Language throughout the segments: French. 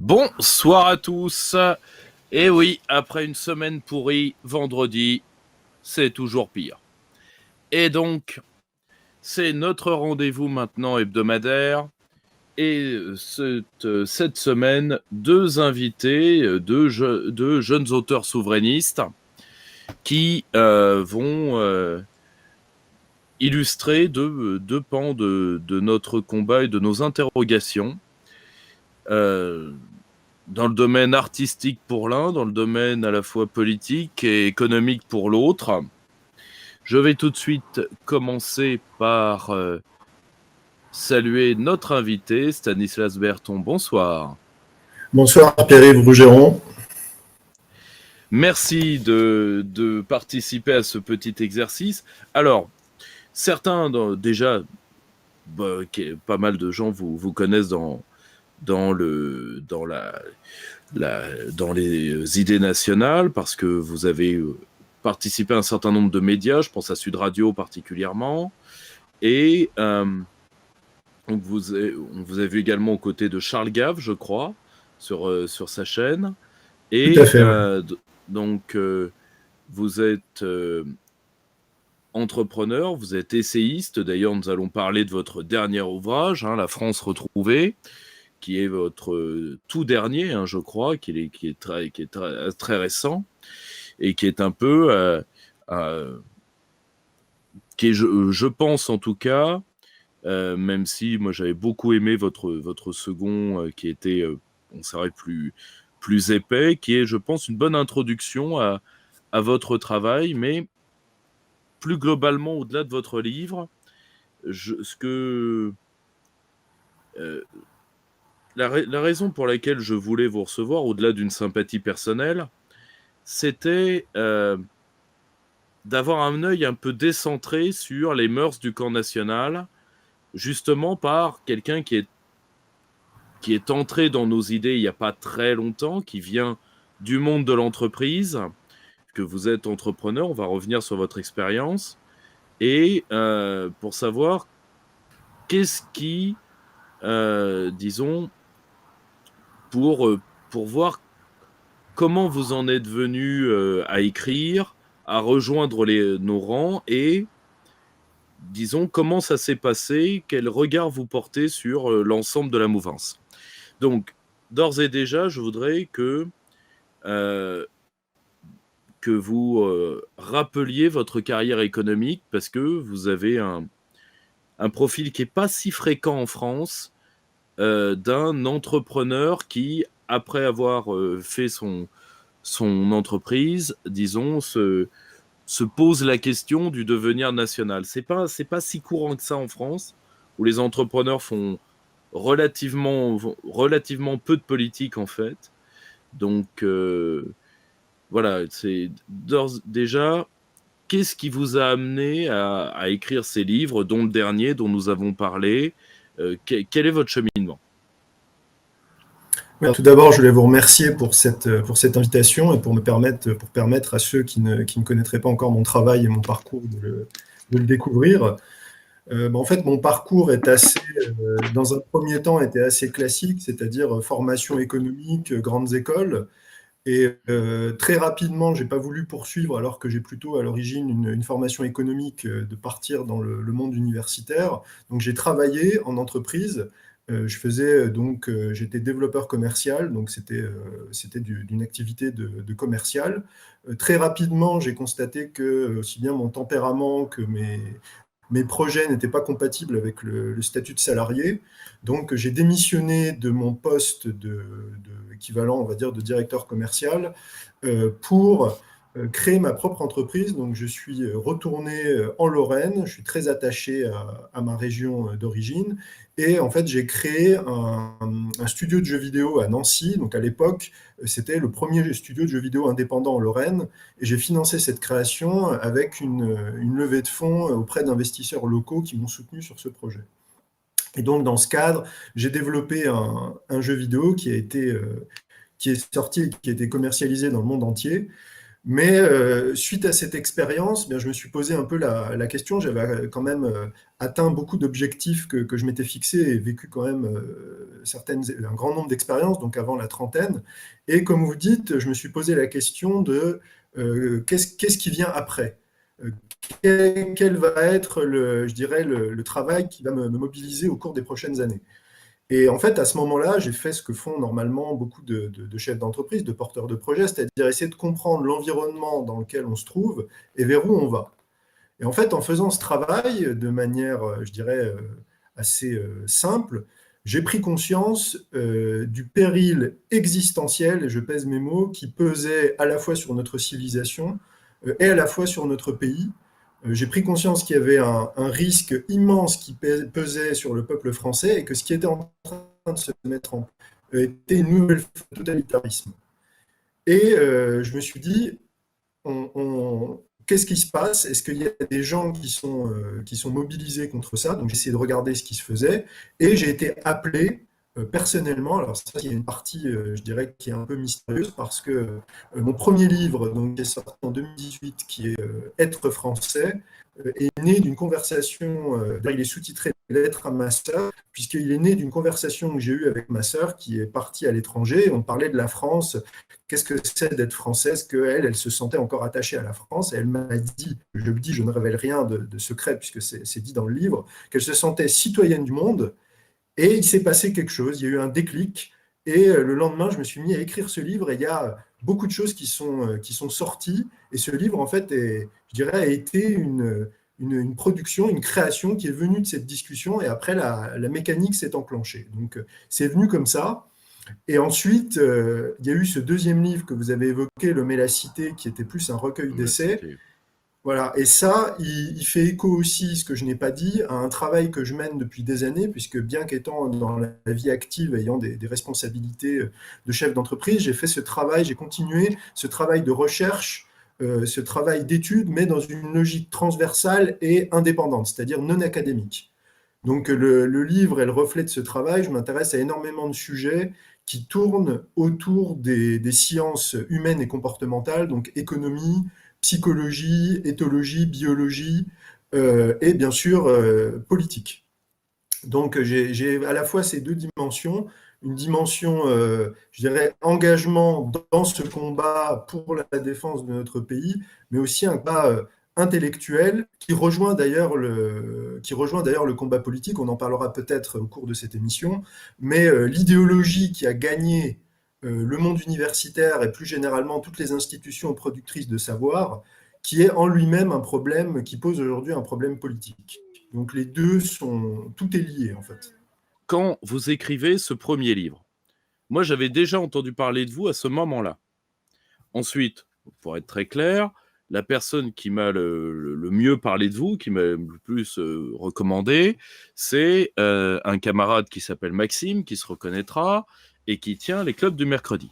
Bonsoir à tous. Et oui, après une semaine pourrie, vendredi, c'est toujours pire. Et donc, c'est notre rendez-vous maintenant hebdomadaire. Et cette semaine, deux invités, deux jeunes auteurs souverainistes qui vont illustrer deux pans de notre combat et de nos interrogations. Dans le domaine artistique pour l'un, dans le domaine à la fois politique et économique pour l'autre. Je vais tout de suite commencer par saluer notre invité, Stanislas Berton. Bonsoir. Bonsoir Pierre-Yves Rougeron. Merci de participer à ce petit exercice. Alors, certains, déjà, pas mal de gens vous connaissent dans les idées nationales, parce que vous avez participé à un certain nombre de médias, je pense à Sud Radio particulièrement, et on vous a vu également aux côtés de Charles Gave, je crois, sur sa chaîne, et tout à fait, donc vous êtes entrepreneur, vous êtes essayiste. D'ailleurs, nous allons parler de votre dernier ouvrage, La France retrouvée, qui est votre tout dernier, je crois, qui est très récent, et qui est un peu, qui est, je pense en tout cas, même si moi j'avais beaucoup aimé votre second, qui était, on serait plus épais, qui est, je pense, une bonne introduction à votre travail, mais plus globalement, au-delà de votre livre, la raison pour laquelle je voulais vous recevoir, au-delà d'une sympathie personnelle, c'était d'avoir un œil un peu décentré sur les mœurs du camp national, justement par quelqu'un qui est entré dans nos idées il n'y a pas très longtemps, qui vient du monde de l'entreprise, que vous êtes entrepreneur, on va revenir sur votre expérience, et pour savoir qu'est-ce qui, disons, pour voir comment vous en êtes venu à écrire, à rejoindre nos rangs, et disons comment ça s'est passé, quel regard vous portez sur l'ensemble de la mouvance. Donc, d'ores et déjà, je voudrais que vous rappeliez votre carrière économique, parce que vous avez un profil qui n'est pas si fréquent en France, d'un entrepreneur qui, après avoir fait son entreprise, disons, se pose la question du devenir national. C'est pas si courant que ça en France, où les entrepreneurs font relativement peu de politique, en fait. Donc, voilà, c'est déjà, qu'est-ce qui vous a amené à écrire ces livres, dont le dernier dont nous avons parlé? Quel est votre cheminement? Tout d'abord, je voulais vous remercier pour cette invitation et pour permettre à ceux qui ne connaîtraient pas encore mon travail et mon parcours de le découvrir. En fait, mon parcours est dans un premier temps, était assez classique, c'est-à-dire formation économique, grandes écoles. Et très rapidement, je n'ai pas voulu poursuivre, alors que j'ai plutôt à l'origine une formation économique, de partir dans le monde universitaire. Donc j'ai travaillé en entreprise. J'étais développeur commercial, donc c'était d'une activité de commercial. Très rapidement, j'ai constaté que aussi bien mon tempérament que mes projets n'étaient pas compatibles avec le statut de salarié. Donc, j'ai démissionné de mon poste équivalent, on va dire, de directeur commercial, pour créer ma propre entreprise. Donc, je suis retourné en Lorraine. Je suis très attaché à ma région d'origine. Et en fait, j'ai créé un studio de jeux vidéo à Nancy. Donc, à l'époque, c'était le premier studio de jeux vidéo indépendant en Lorraine. Et j'ai financé cette création avec une levée de fonds auprès d'investisseurs locaux qui m'ont soutenu sur ce projet. Et donc, dans ce cadre, j'ai développé un jeu vidéo qui est sorti et qui a été commercialisé dans le monde entier. Mais suite à cette expérience, je me suis posé un peu la question. J'avais quand même atteint beaucoup d'objectifs que je m'étais fixés et vécu quand même un grand nombre d'expériences, donc avant la trentaine. Et comme vous dites, je me suis posé la question de qu'est-ce qui vient après? Quel va être, je dirais, le travail qui va me mobiliser au cours des prochaines années? Et en fait, à ce moment-là, j'ai fait ce que font normalement beaucoup de chefs d'entreprise, de porteurs de projets, c'est-à-dire essayer de comprendre l'environnement dans lequel on se trouve et vers où on va. Et en fait, en faisant ce travail de manière, je dirais, assez simple, j'ai pris conscience du péril existentiel, et je pèse mes mots, qui pesait à la fois sur notre civilisation et à la fois sur notre pays. J'ai pris conscience qu'il y avait un risque immense qui pesait sur le peuple français et que ce qui était en train de se mettre en place était une nouvelle forme de totalitarisme. Et je me suis dit, qu'est-ce qui se passe? Est-ce qu'il y a des gens qui sont mobilisés contre ça? Donc j'ai essayé de regarder ce qui se faisait et j'ai été appelé personnellement. Alors ça, il y a une partie, je dirais, qui est un peu mystérieuse parce que mon premier livre, donc, qui est sorti en 2018, qui est Être français, est né d'une conversation, il est sous-titré Lettre à ma sœur, puisqu'il est né d'une conversation que j'ai eue avec ma sœur qui est partie à l'étranger. On parlait de la France, qu'est-ce que c'est d'être française, qu'elle, elle se sentait encore attachée à la France. Et elle m'a dit, je le dis, je ne révèle rien de secret puisque c'est dit dans le livre, qu'elle se sentait citoyenne du monde. Et il s'est passé quelque chose, il y a eu un déclic. Et le lendemain, je me suis mis à écrire ce livre et il y a beaucoup de choses qui sont sorties. Et ce livre, en fait, je dirais, a été une production, une création qui est venue de cette discussion. Et après, la mécanique s'est enclenchée. Donc, c'est venu comme ça. Et ensuite, il y a eu ce deuxième livre que vous avez évoqué, Le Mélacité, qui était plus un recueil d'essais. Voilà, et ça, il fait écho aussi, ce que je n'ai pas dit, à un travail que je mène depuis des années, puisque bien qu'étant dans la vie active, ayant des responsabilités de chef d'entreprise, j'ai fait ce travail, j'ai continué ce travail de recherche, ce travail d'étude, mais dans une logique transversale et indépendante, c'est-à-dire non académique. Donc le livre est le reflet de ce travail. Je m'intéresse à énormément de sujets qui tournent autour des sciences humaines et comportementales, donc économie, psychologie, éthologie, biologie et bien sûr politique. Donc j'ai à la fois ces deux dimensions, une dimension, je dirais, engagement dans ce combat pour la défense de notre pays, mais aussi un combat intellectuel qui rejoint d'ailleurs le combat politique. On en parlera peut-être au cours de cette émission, mais l'idéologie qui a gagné le monde universitaire et plus généralement toutes les institutions productrices de savoir, qui est en lui-même un problème qui pose aujourd'hui un problème politique. Donc les deux tout est lié en fait. Quand vous écrivez ce premier livre, moi j'avais déjà entendu parler de vous à ce moment-là. Ensuite, pour être très clair, la personne qui m'a le mieux parlé de vous, qui m'a le plus recommandé, c'est un camarade qui s'appelle Maxime, qui se reconnaîtra, et qui tient les clubs du mercredi.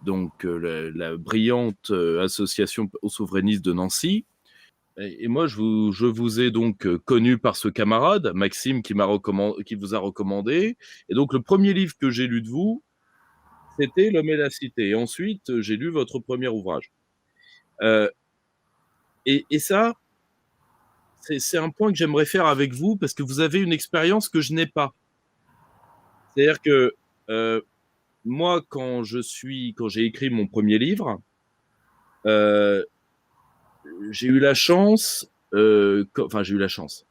Donc la brillante association aux souverainistes de Nancy. Et moi, je vous ai donc connu par ce camarade, Maxime, qui vous a recommandé. Et donc, le premier livre que j'ai lu de vous, c'était L'homme et la cité. Et ensuite, j'ai lu votre premier ouvrage. Et ça, c'est un point que j'aimerais faire avec vous parce que vous avez une expérience que je n'ai pas. C'est-à-dire que moi, quand j'ai écrit mon premier livre, j'ai eu la chance, j'ai eu la chance.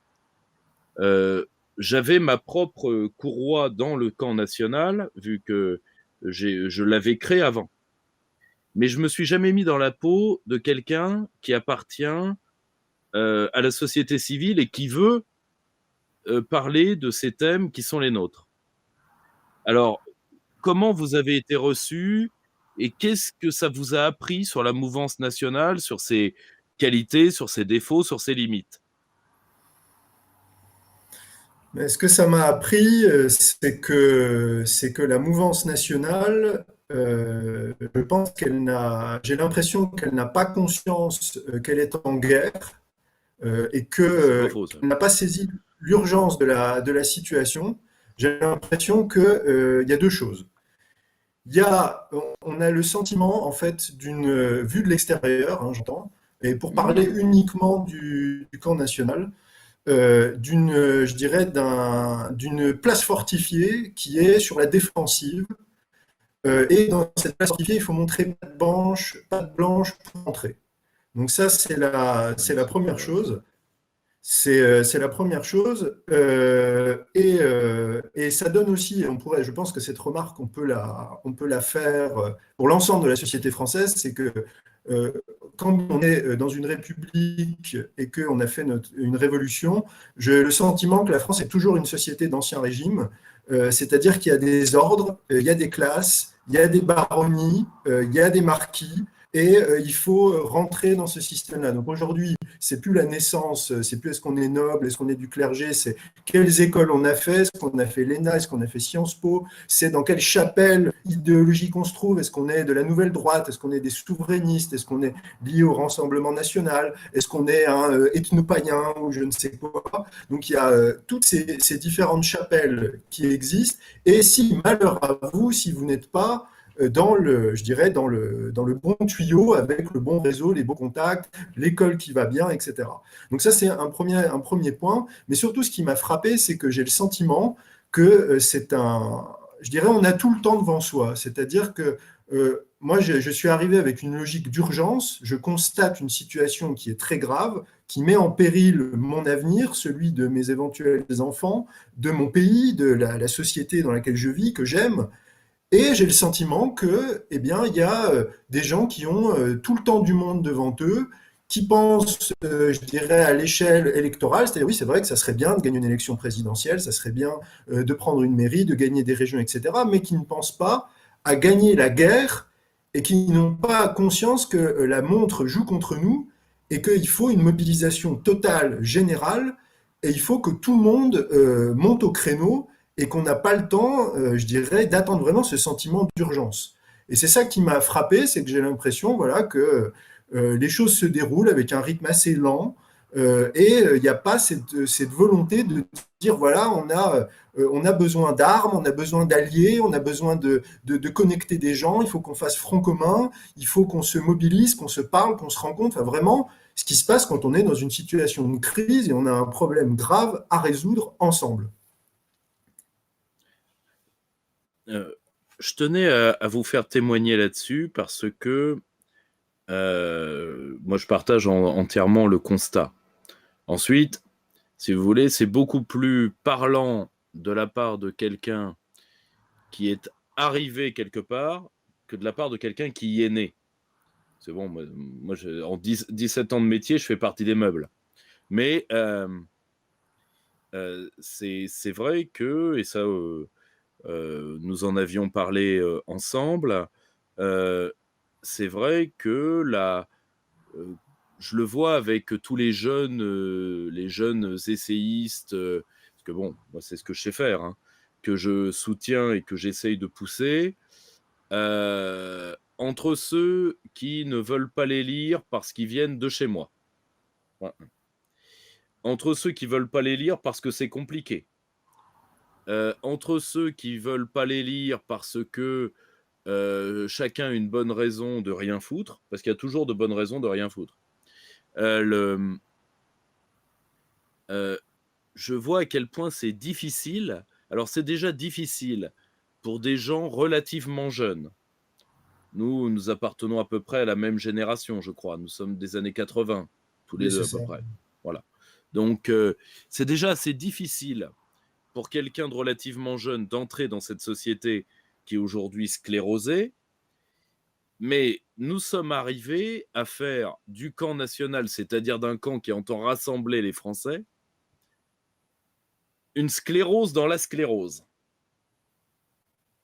J'avais ma propre courroie dans le camp national, vu que je l'avais créé avant. Mais je me suis jamais mis dans la peau de quelqu'un qui appartient à la société civile et qui veut parler de ces thèmes qui sont les nôtres. Alors, comment vous avez été reçu et qu'est-ce que ça vous a appris sur la mouvance nationale, sur ses qualités, sur ses défauts, sur ses limites? Mais ce que ça m'a appris, c'est que la mouvance nationale, je pense j'ai l'impression qu'elle n'a pas conscience qu'elle est en guerre et C'est pas qu'elle faux, ça. n'a pas saisi l'urgence de la situation. J'ai l'impression qu'il y a deux choses. On a le sentiment, en fait, vue de l'extérieur, hein, j'entends, et pour parler uniquement du camp national, je dirais, d'une place fortifiée qui est sur la défensive. Et dans cette place fortifiée, il faut montrer patte blanche pour entrer. Donc ça, c'est la première chose. C'est la première chose. Et ça donne aussi, je pense que cette remarque, on peut la faire pour l'ensemble de la société française, c'est que euh, quand on est dans une république et qu'on a fait une révolution, j'ai le sentiment que la France est toujours une société d'ancien régime, c'est-à-dire qu'il y a des ordres, il y a des classes, il y a des baronnies, il y a des marquis, et il faut rentrer dans ce système-là. Donc aujourd'hui, c'est plus la naissance, c'est plus est-ce qu'on est noble, est-ce qu'on est du clergé, c'est quelles écoles on a fait, est-ce qu'on a fait l'ENA, est-ce qu'on a fait Sciences Po, c'est dans quelle chapelle idéologique on se trouve, est-ce qu'on est de la nouvelle droite, est-ce qu'on est des souverainistes, est-ce qu'on est lié au Rassemblement national, est-ce qu'on est un ethnopaïen ou je ne sais quoi. Donc il y a toutes ces différentes chapelles qui existent, et si, malheur à vous, si vous n'êtes pas je dirais, dans le bon tuyau, avec le bon réseau, les bons contacts, l'école qui va bien, etc. Donc ça, c'est un premier point. Mais surtout, ce qui m'a frappé, c'est que j'ai le sentiment que je dirais, on a tout le temps devant soi. C'est-à-dire que moi, je suis arrivé avec une logique d'urgence. Je constate une situation qui est très grave, qui met en péril mon avenir, celui de mes éventuels enfants, de mon pays, de la société dans laquelle je vis, que j'aime. Et j'ai le sentiment que, eh bien, il y a des gens qui ont tout le temps du monde devant eux, qui pensent, je dirais, à l'échelle électorale, c'est-à-dire oui, c'est vrai que ça serait bien de gagner une élection présidentielle, ça serait bien de prendre une mairie, de gagner des régions, etc., mais qui ne pensent pas à gagner la guerre et qui n'ont pas conscience que la montre joue contre nous et qu'il faut une mobilisation totale, générale, et il faut que tout le monde monte au créneau et qu'on n'a pas le temps, je dirais, d'attendre vraiment ce sentiment d'urgence. Et c'est ça qui m'a frappé, c'est que j'ai l'impression, voilà, que les choses se déroulent avec un rythme assez lent, et il n'y a pas cette volonté de dire, voilà, on a besoin d'armes, on a besoin d'alliés, on a besoin de connecter des gens, il faut qu'on fasse front commun, il faut qu'on se mobilise, qu'on se parle, qu'on se rencontre, enfin, vraiment ce qui se passe quand on est dans une situation de crise et on a un problème grave à résoudre ensemble. Je tenais à vous faire témoigner là-dessus parce que moi, je partage entièrement le constat. Ensuite, si vous voulez, c'est beaucoup plus parlant de la part de quelqu'un qui est arrivé quelque part que de la part de quelqu'un qui y est né. C'est bon, moi en 17 ans de métier, je fais partie des meubles. Mais c'est vrai que, et ça, nous en avions parlé ensemble, c'est vrai que je le vois avec tous les jeunes essayistes, parce que bon, moi c'est ce que je sais faire, hein, que je soutiens et que j'essaye de pousser, entre ceux qui ne veulent pas les lire parce qu'ils viennent de chez moi. Ouais. Entre ceux qui veulent pas les lire parce que c'est compliqué. Entre ceux qui veulent pas les lire parce que chacun a une bonne raison de rien foutre, parce qu'il y a toujours de bonnes raisons de rien foutre. Je vois à quel point c'est difficile. Alors, c'est déjà difficile pour des gens relativement jeunes. Nous appartenons à peu près à la même génération, je crois. Nous sommes des années 80, tous les Oui, deux c'est à peu ça. près. Voilà. Donc, c'est déjà assez difficile pour quelqu'un de relativement jeune d'entrer dans cette société qui est aujourd'hui sclérosée. Mais nous sommes arrivés à faire du camp national, c'est-à-dire d'un camp qui entend rassembler les Français, une sclérose dans la sclérose.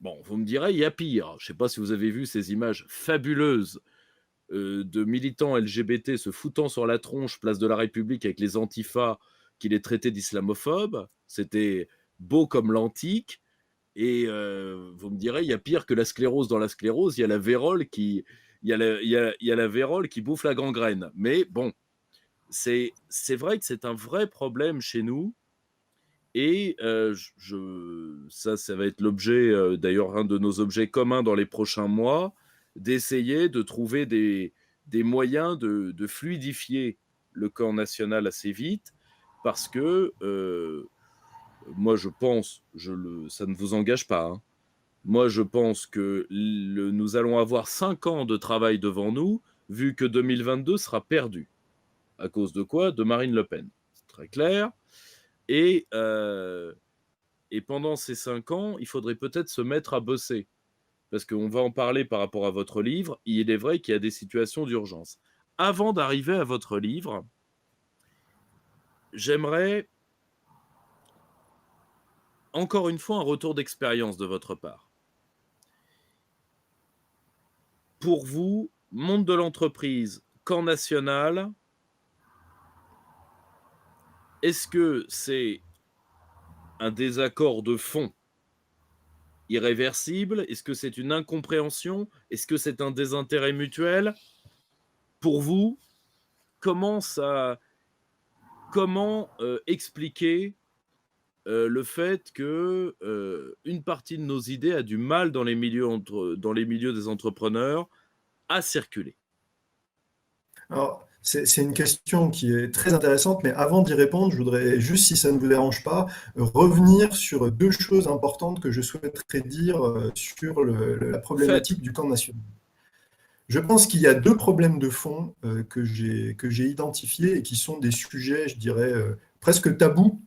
Bon, vous me direz, il y a pire. Je ne sais pas si vous avez vu ces images fabuleuses de militants LGBT se foutant sur la tronche, place de la République, avec les antifas qui les traitaient d'islamophobes. C'était beau comme l'antique. Et vous me direz, il y a pire que la sclérose dans la sclérose, il y a la vérole qui, il y a la vérole qui bouffe la gangrène. Mais bon, c'est vrai que c'est un vrai problème chez nous. Et ça va être l'objet, d'ailleurs, un de nos objets communs dans les prochains mois, d'essayer de trouver des moyens de fluidifier le camp national assez vite parce que moi je pense, ça ne vous engage pas, hein. Moi je pense que nous allons avoir 5 ans de travail devant nous, vu que 2022 sera perdu. À cause de quoi? De Marine Le Pen. C'est très clair. Et, et pendant ces 5 ans, il faudrait peut-être se mettre à bosser. Parce qu'on va en parler par rapport à votre livre. Il est vrai qu'il y a des situations d'urgence. Avant d'arriver à votre livre, j'aimerais encore une fois un retour d'expérience de votre part. Pour vous, monde de l'entreprise, camp national, est-ce que c'est un désaccord de fond irréversible? Est-ce que c'est une incompréhension? Est-ce que c'est un désintérêt mutuel? Pour vous, comment expliquer le fait que une partie de nos idées a du mal dans les milieux des entrepreneurs à circuler? Alors, c'est une question qui est très intéressante, mais avant d'y répondre, je voudrais juste, si ça ne vous dérange pas, revenir sur deux choses importantes que je souhaiterais dire sur la Faites. problématique du camp national. Je pense qu'il y a deux problèmes de fond que j'ai identifiés et qui sont des sujets, je dirais, presque tabous.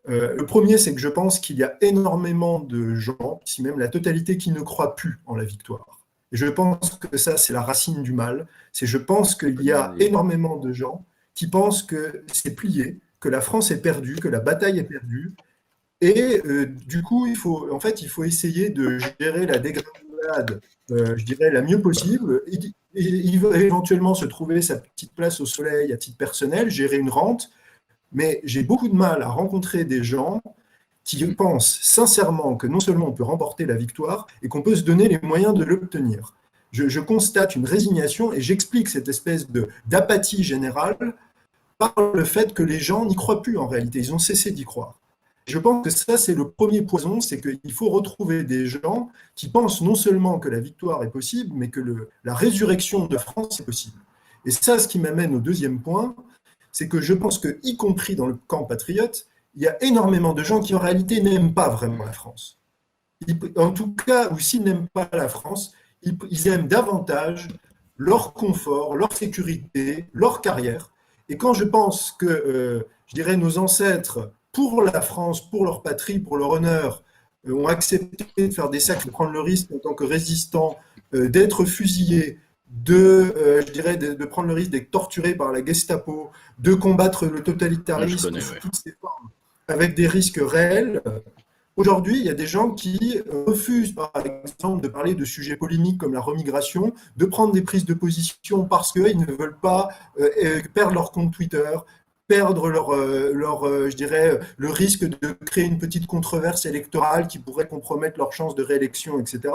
Le premier, c'est que je pense qu'il y a énormément de gens, si même la totalité, qui ne croient plus en la victoire. Et je pense que ça, c'est la racine du mal. Je pense qu'il y a Allez-y. énormément de gens qui pensent que c'est plié, que la France est perdue, que la bataille est perdue. Et du coup, il faut essayer de gérer la dégringolade, je dirais, la mieux possible. Il va éventuellement se trouver sa petite place au soleil à titre personnel, gérer une rente. Mais j'ai beaucoup de mal à rencontrer des gens qui pensent sincèrement que non seulement on peut remporter la victoire, et qu'on peut se donner les moyens de l'obtenir. Je constate une résignation et j'explique cette espèce d'apathie générale par le fait que les gens n'y croient plus en réalité, ils ont cessé d'y croire. Je pense que ça, c'est le premier poison, c'est qu'il faut retrouver des gens qui pensent non seulement que la victoire est possible, mais que la résurrection de France est possible. Et ça, ce qui m'amène au deuxième point, c'est que je pense que, y compris dans le camp patriote, il y a énormément de gens qui en réalité n'aiment pas vraiment la France. En tout cas, ou s'ils n'aiment pas la France, ils aiment davantage leur confort, leur sécurité, leur carrière. Et quand je pense que, je dirais, nos ancêtres, pour la France, pour leur patrie, pour leur honneur, ont accepté de faire des sacrifices, de prendre le risque en tant que résistants, d'être fusillés, je dirais, de prendre le risque d'être torturés par la Gestapo, de combattre le Ah, je totalitarisme connais, sous ouais. toutes ses formes, avec des risques réels. Aujourd'hui, il y a des gens qui refusent, par exemple, de parler de sujets polémiques comme la remigration, de prendre des prises de position parce qu'ils ne veulent pas perdre leur compte Twitter, perdre je dirais, le risque de créer une petite controverse électorale qui pourrait compromettre leur chance de réélection, etc.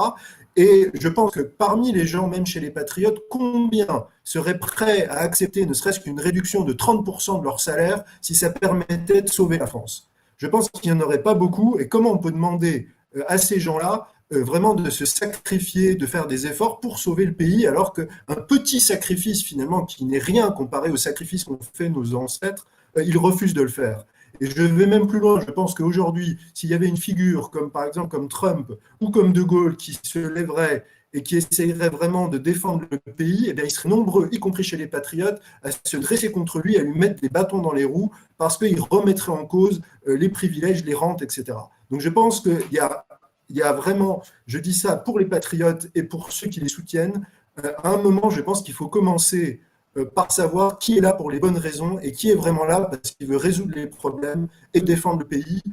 Et je pense que parmi les gens, même chez les patriotes, combien seraient prêts à accepter ne serait-ce qu'une réduction de 30% de leur salaire si ça permettait de sauver la France? Je pense qu'il n'y en aurait pas beaucoup. Et comment on peut demander à ces gens-là vraiment de se sacrifier, de faire des efforts pour sauver le pays, alors qu'un petit sacrifice, finalement, qui n'est rien comparé au sacrifice qu'ont fait nos ancêtres, ils refusent de le faire. Et je vais même plus loin. Je pense qu'aujourd'hui, s'il y avait une figure comme, par exemple, comme Trump ou comme De Gaulle qui se lèverait et qui essayerait vraiment de défendre le pays, eh bien, ils seraient nombreux, y compris chez les patriotes, à se dresser contre lui, à lui mettre des bâtons dans les roues, parce qu'il remettrait en cause les privilèges, les rentes, etc. Donc je pense qu'il y a vraiment, je dis ça pour les patriotes et pour ceux qui les soutiennent, à un moment, je pense qu'il faut commencer par savoir qui est là pour les bonnes raisons et qui est vraiment là parce qu'il veut résoudre les problèmes et défendre le pays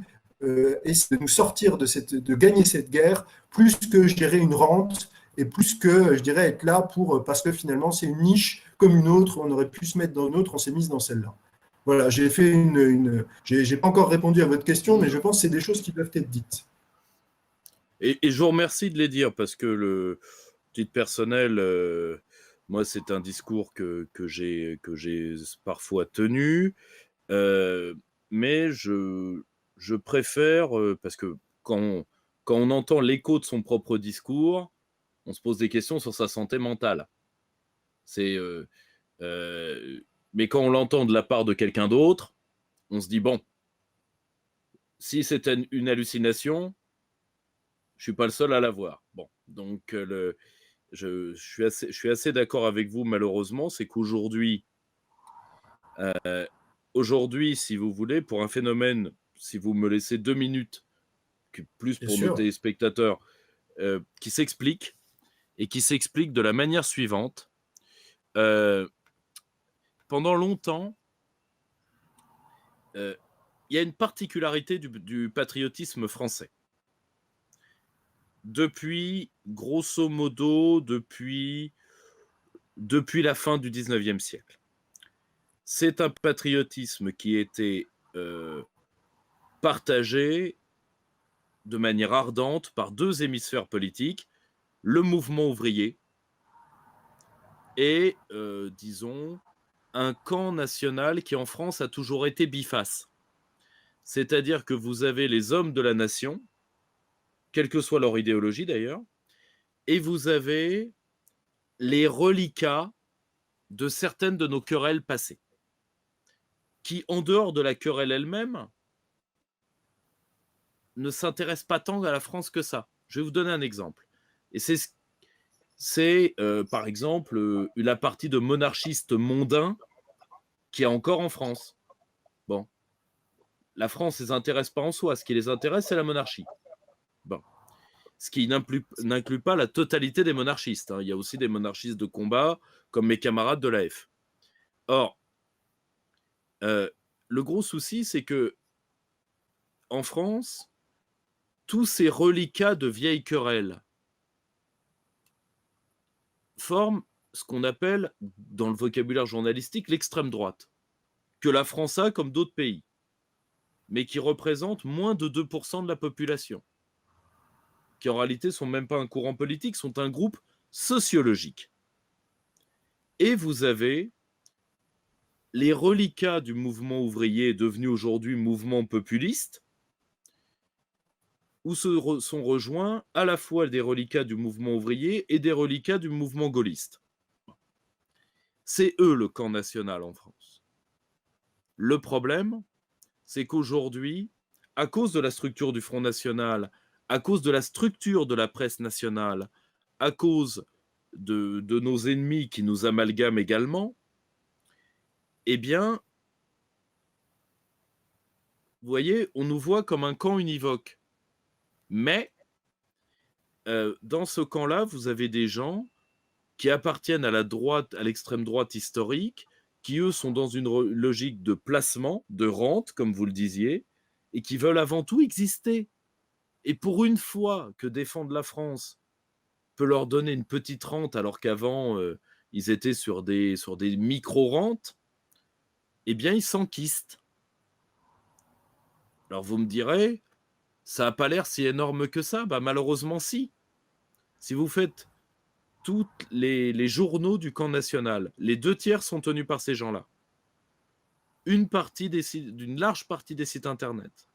et de nous sortir de gagner cette guerre, plus que gérer une rente et plus que, je dirais, être là parce que finalement, c'est une niche comme une autre, on aurait pu se mettre dans une autre, on s'est mis dans celle-là. Voilà, j'ai fait j'ai pas encore répondu à votre question, mais je pense que c'est des choses qui doivent être dites. Et je vous remercie de les dire parce que le titre personnel, moi, c'est un discours que j'ai parfois tenu, euh, mais je préfère, parce que quand on entend l'écho de son propre discours, on se pose des questions sur sa santé mentale. C'est, mais quand on l'entend de la part de quelqu'un d'autre, On se dit, bon, si c'est une hallucination, je suis pas le seul à l'avoir. Bon, donc je suis assez d'accord avec vous, malheureusement, c'est qu'aujourd'hui, si vous voulez, pour un phénomène, si vous me laissez 2 minutes, plus Bien pour nos sûr. téléspectateurs, qui s'explique, et qui s'explique de la manière suivante. Euh, Pendant longtemps, il y a une particularité du patriotisme français. Depuis, grosso modo, depuis la fin du 19e siècle. C'est un patriotisme qui était partagé de manière ardente par deux hémisphères politiques, le mouvement ouvrier et, disons, un camp national qui en France a toujours été biface. C'est-à-dire que vous avez les hommes de la nation, quelle que soit leur idéologie d'ailleurs, et vous avez les reliquats de certaines de nos querelles passées, qui, en dehors de la querelle elle-même, ne s'intéressent pas tant à la France que ça. Je vais vous donner un exemple. Et c'est par exemple, la partie de monarchistes mondains qui est encore en France. Bon, la France ne les intéresse pas en soi. Ce qui les intéresse, c'est la monarchie. Bon. Ce qui n'inclut pas la totalité des monarchistes, hein. Il y a aussi des monarchistes de combat, comme mes camarades de l'AF. Or, le gros souci, c'est que en France, tous ces reliquats de vieilles querelles forment ce qu'on appelle, dans le vocabulaire journalistique, l'extrême droite, que la France a comme d'autres pays, mais qui représente moins de 2% de la population, qui en réalité sont même pas un courant politique, sont un groupe sociologique. Et vous avez les reliquats du mouvement ouvrier devenu aujourd'hui mouvement populiste, où sont rejoints à la fois des reliquats du mouvement ouvrier et des reliquats du mouvement gaulliste. C'est eux le camp national en France. Le problème, c'est qu'aujourd'hui, à cause de la structure du Front National, à cause de la structure de la presse nationale, à cause de nos ennemis qui nous amalgament également, eh bien, vous voyez, on nous voit comme un camp univoque. Mais dans ce camp-là, vous avez des gens qui appartiennent à la droite, à l'extrême droite historique, qui eux sont dans une logique de placement, de rente, comme vous le disiez, et qui veulent avant tout exister. Et pour une fois que défendre la France peut leur donner une petite rente, alors qu'avant, ils étaient sur des micro-rentes, eh bien, ils s'enquistent. Alors vous me direz, ça n'a pas l'air si énorme que ça. Bah, malheureusement, si. Si vous faites tous les journaux du camp national, les 2 tiers sont tenus par ces gens-là. D'une large partie des sites internet,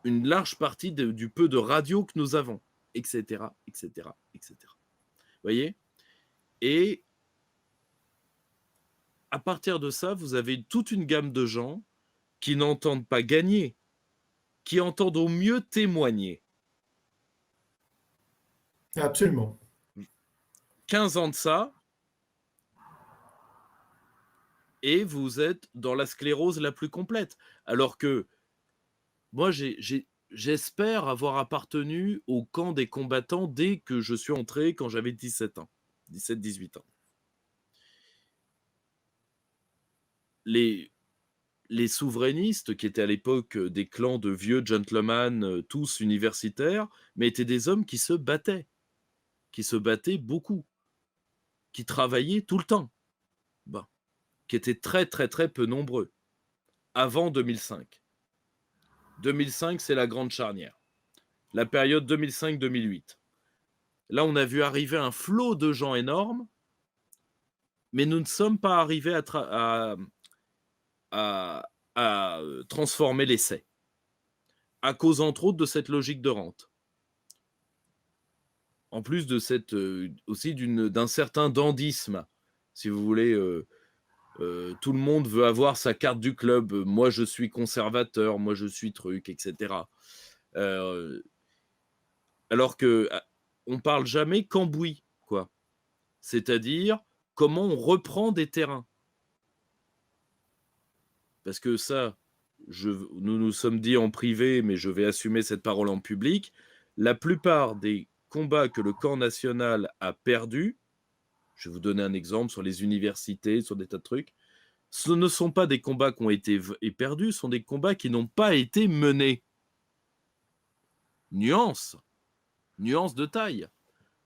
une large partie du peu de radio que nous avons, etc., etc., etc. Vous voyez? Et à partir de ça, vous avez toute une gamme de gens qui n'entendent pas gagner, qui entendent au mieux témoigner. Absolument. 15 ans de ça, et vous êtes dans la sclérose la plus complète. Alors que moi, j'espère avoir appartenu au camp des combattants dès que je suis entré quand j'avais 17 ans, 17-18 ans. Les souverainistes, qui étaient à l'époque des clans de vieux gentlemen, tous universitaires, mais étaient des hommes qui se battaient beaucoup, qui travaillaient tout le temps, ben, qui étaient très très très peu nombreux, avant 2005. 2005, c'est la grande charnière. La période 2005-2008. Là, on a vu arriver un flot de gens énormes, mais nous ne sommes pas arrivés à transformer l'essai, à cause, entre autres, de cette logique de rente. En plus de aussi d'un certain dandysme, si vous voulez, Tout le monde veut avoir sa carte du club. Moi, je suis conservateur, moi, je suis truc, etc. Alors que on parle jamais cambouis, quoi. C'est-à-dire comment on reprend des terrains. Parce que ça, nous nous sommes dit en privé, mais je vais assumer cette parole en public, la plupart des combats que le camp national a perdus, je vais vous donner un exemple sur les universités, sur des tas de trucs, ce ne sont pas des combats qui ont été perdus, ce sont des combats qui n'ont pas été menés. Nuance, nuance de taille.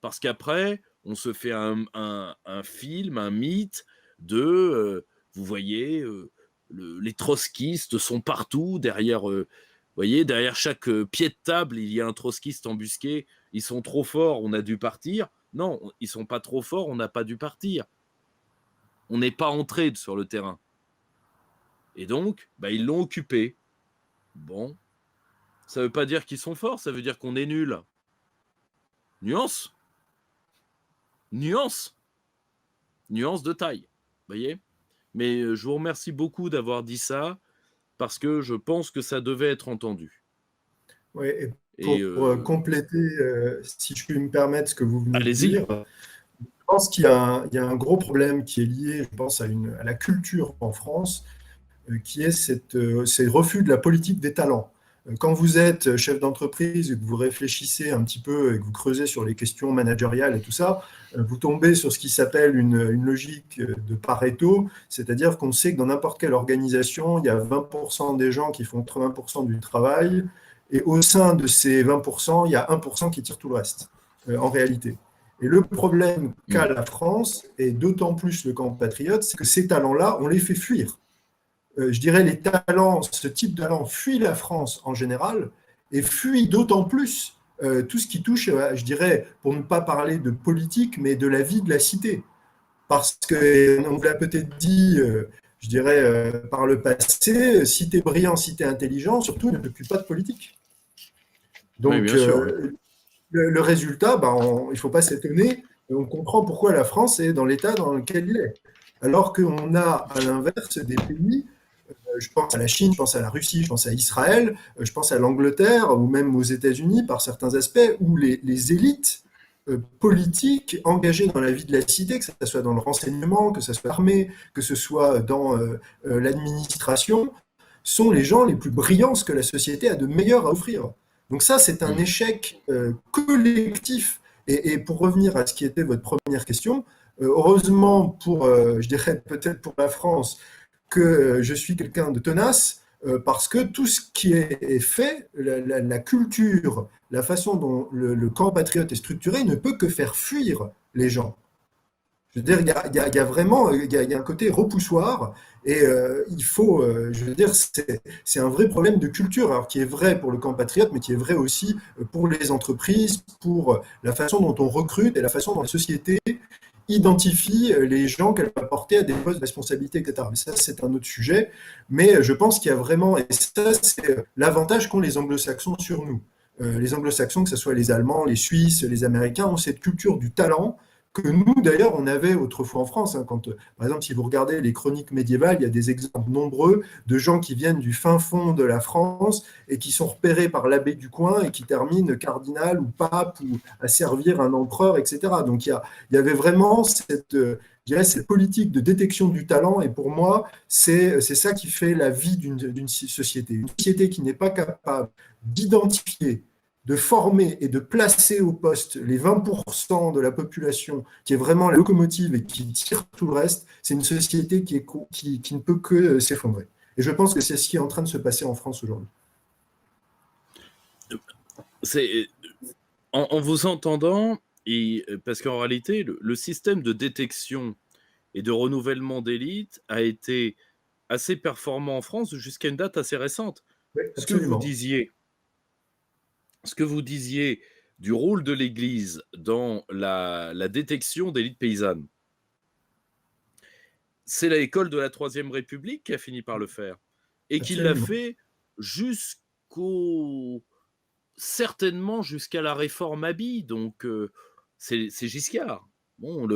Parce qu'après, on se fait un film, un mythe de, vous voyez, les trotskistes sont partout, derrière, voyez, derrière chaque pied de table, il y a un trotskiste embusqué, ils sont trop forts, on a dû partir. Non, ils sont pas trop forts, on n'a pas dû partir. On n'est pas entré sur le terrain. Et donc, ils l'ont occupé. Bon, ça veut pas dire qu'ils sont forts, ça veut dire qu'on est nul. Nuance. Nuance. Nuance de taille. Voyez. Mais je vous remercie beaucoup d'avoir dit ça, parce que je pense que ça devait être entendu. Oui, et Et compléter, si je puis me permettre ce que vous venez de allez-y. dire, je pense qu'il y a un gros problème qui est lié, je pense, à la culture en France, qui est ces refus de la politique des talents. Quand vous êtes chef d'entreprise et que vous réfléchissez un petit peu et que vous creusez sur les questions managériales et tout ça, vous tombez sur ce qui s'appelle une logique de Pareto, c'est-à-dire qu'on sait que dans n'importe quelle organisation, il y a 20% des gens qui font 80% du travail, et au sein de ces 20%, il y a 1% qui tire tout le reste, en réalité. Et le problème qu'a la France, et d'autant plus le camp patriote, c'est que ces talents-là, on les fait fuir. Je dirais les talents, ce type de talent fuit la France en général et fuit d'autant plus tout ce qui touche, je dirais, pour ne pas parler de politique, mais de la vie de la cité. Parce qu'on vous l'a peut-être dit, je dirais, par le passé, si tu es brillant, si tu es intelligent, surtout ne t'occupe pas de politique. Oui, Donc, bien sûr. le résultat, il ne faut pas s'étonner, on comprend pourquoi la France est dans l'état dans lequel il est. Alors qu'on a, à l'inverse, des pays, je pense à la Chine, je pense à la Russie, je pense à Israël, je pense à l'Angleterre ou même aux États-Unis par certains aspects, où les élites politiques engagées dans la vie de la cité, que ce soit dans le renseignement, que ce soit l'armée, que ce soit dans l'administration, sont les gens les plus brillants que la société a de meilleur à offrir. Donc ça, c'est un échec collectif. Et pour revenir à ce qui était votre première question, heureusement pour, je dirais peut-être pour la France, que je suis quelqu'un de tenace, parce que tout ce qui est fait, la culture, la façon dont le camp patriote est structuré, ne peut que faire fuir les gens. Je veux dire, il y a vraiment il y a un côté repoussoir et il faut, je veux dire, c'est un vrai problème de culture, alors qui est vrai pour le camp patriote, mais qui est vrai aussi pour les entreprises, pour la façon dont on recrute et la façon dont la société identifie les gens qu'elle va porter à des postes de responsabilité, etc. Mais ça, c'est un autre sujet. Mais je pense qu'il y a vraiment, et ça, c'est l'avantage qu'ont les anglo-saxons sur nous. Les anglo-saxons, que ce soit les Allemands, les Suisses, les Américains, ont cette culture du talent que nous, d'ailleurs, on avait autrefois en France. Hein, quand, par exemple, si vous regardez les chroniques médiévales, il y a des exemples nombreux de gens qui viennent du fin fond de la France et qui sont repérés par l'abbé du coin et qui terminent cardinal ou pape ou à servir un empereur, etc. Donc, il y avait vraiment cette, je dirais, cette politique de détection du talent. Et pour moi, c'est ça qui fait la vie d'une société. Une société qui n'est pas capable d'identifier, de former et de placer au poste les 20% de la population qui est vraiment la locomotive et qui tire tout le reste, c'est une société qui ne peut que s'effondrer. Et je pense que c'est ce qui est en train de se passer en France aujourd'hui. C'est en vous entendant, et parce qu'en réalité, le système de détection et de renouvellement d'élite a été assez performant en France jusqu'à une date assez récente. Oui, Ce que vous absolument. disiez, ce que vous disiez du rôle de l'Église dans la détection d'élites paysannes, c'est l'école de la Troisième République qui a fini par le faire. Et qui l'a Absolument. fait jusqu'au certainement jusqu'à la réforme Abi. Donc, c'est Giscard. Bon,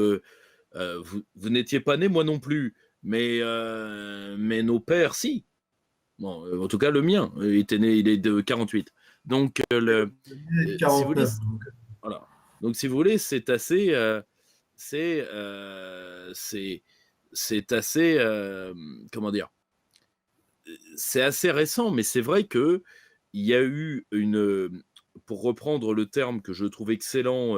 vous n'étiez pas né, moi non plus. mais nos pères, si. Bon, en tout cas, le mien il est de 48. Donc, Le mien est de si vous voulez, 49. Donc. voilà. Donc, si vous voulez, c'est assez, c'est assez, comment dire, c'est assez récent, mais c'est vrai que il y a eu pour reprendre le terme que je trouve excellent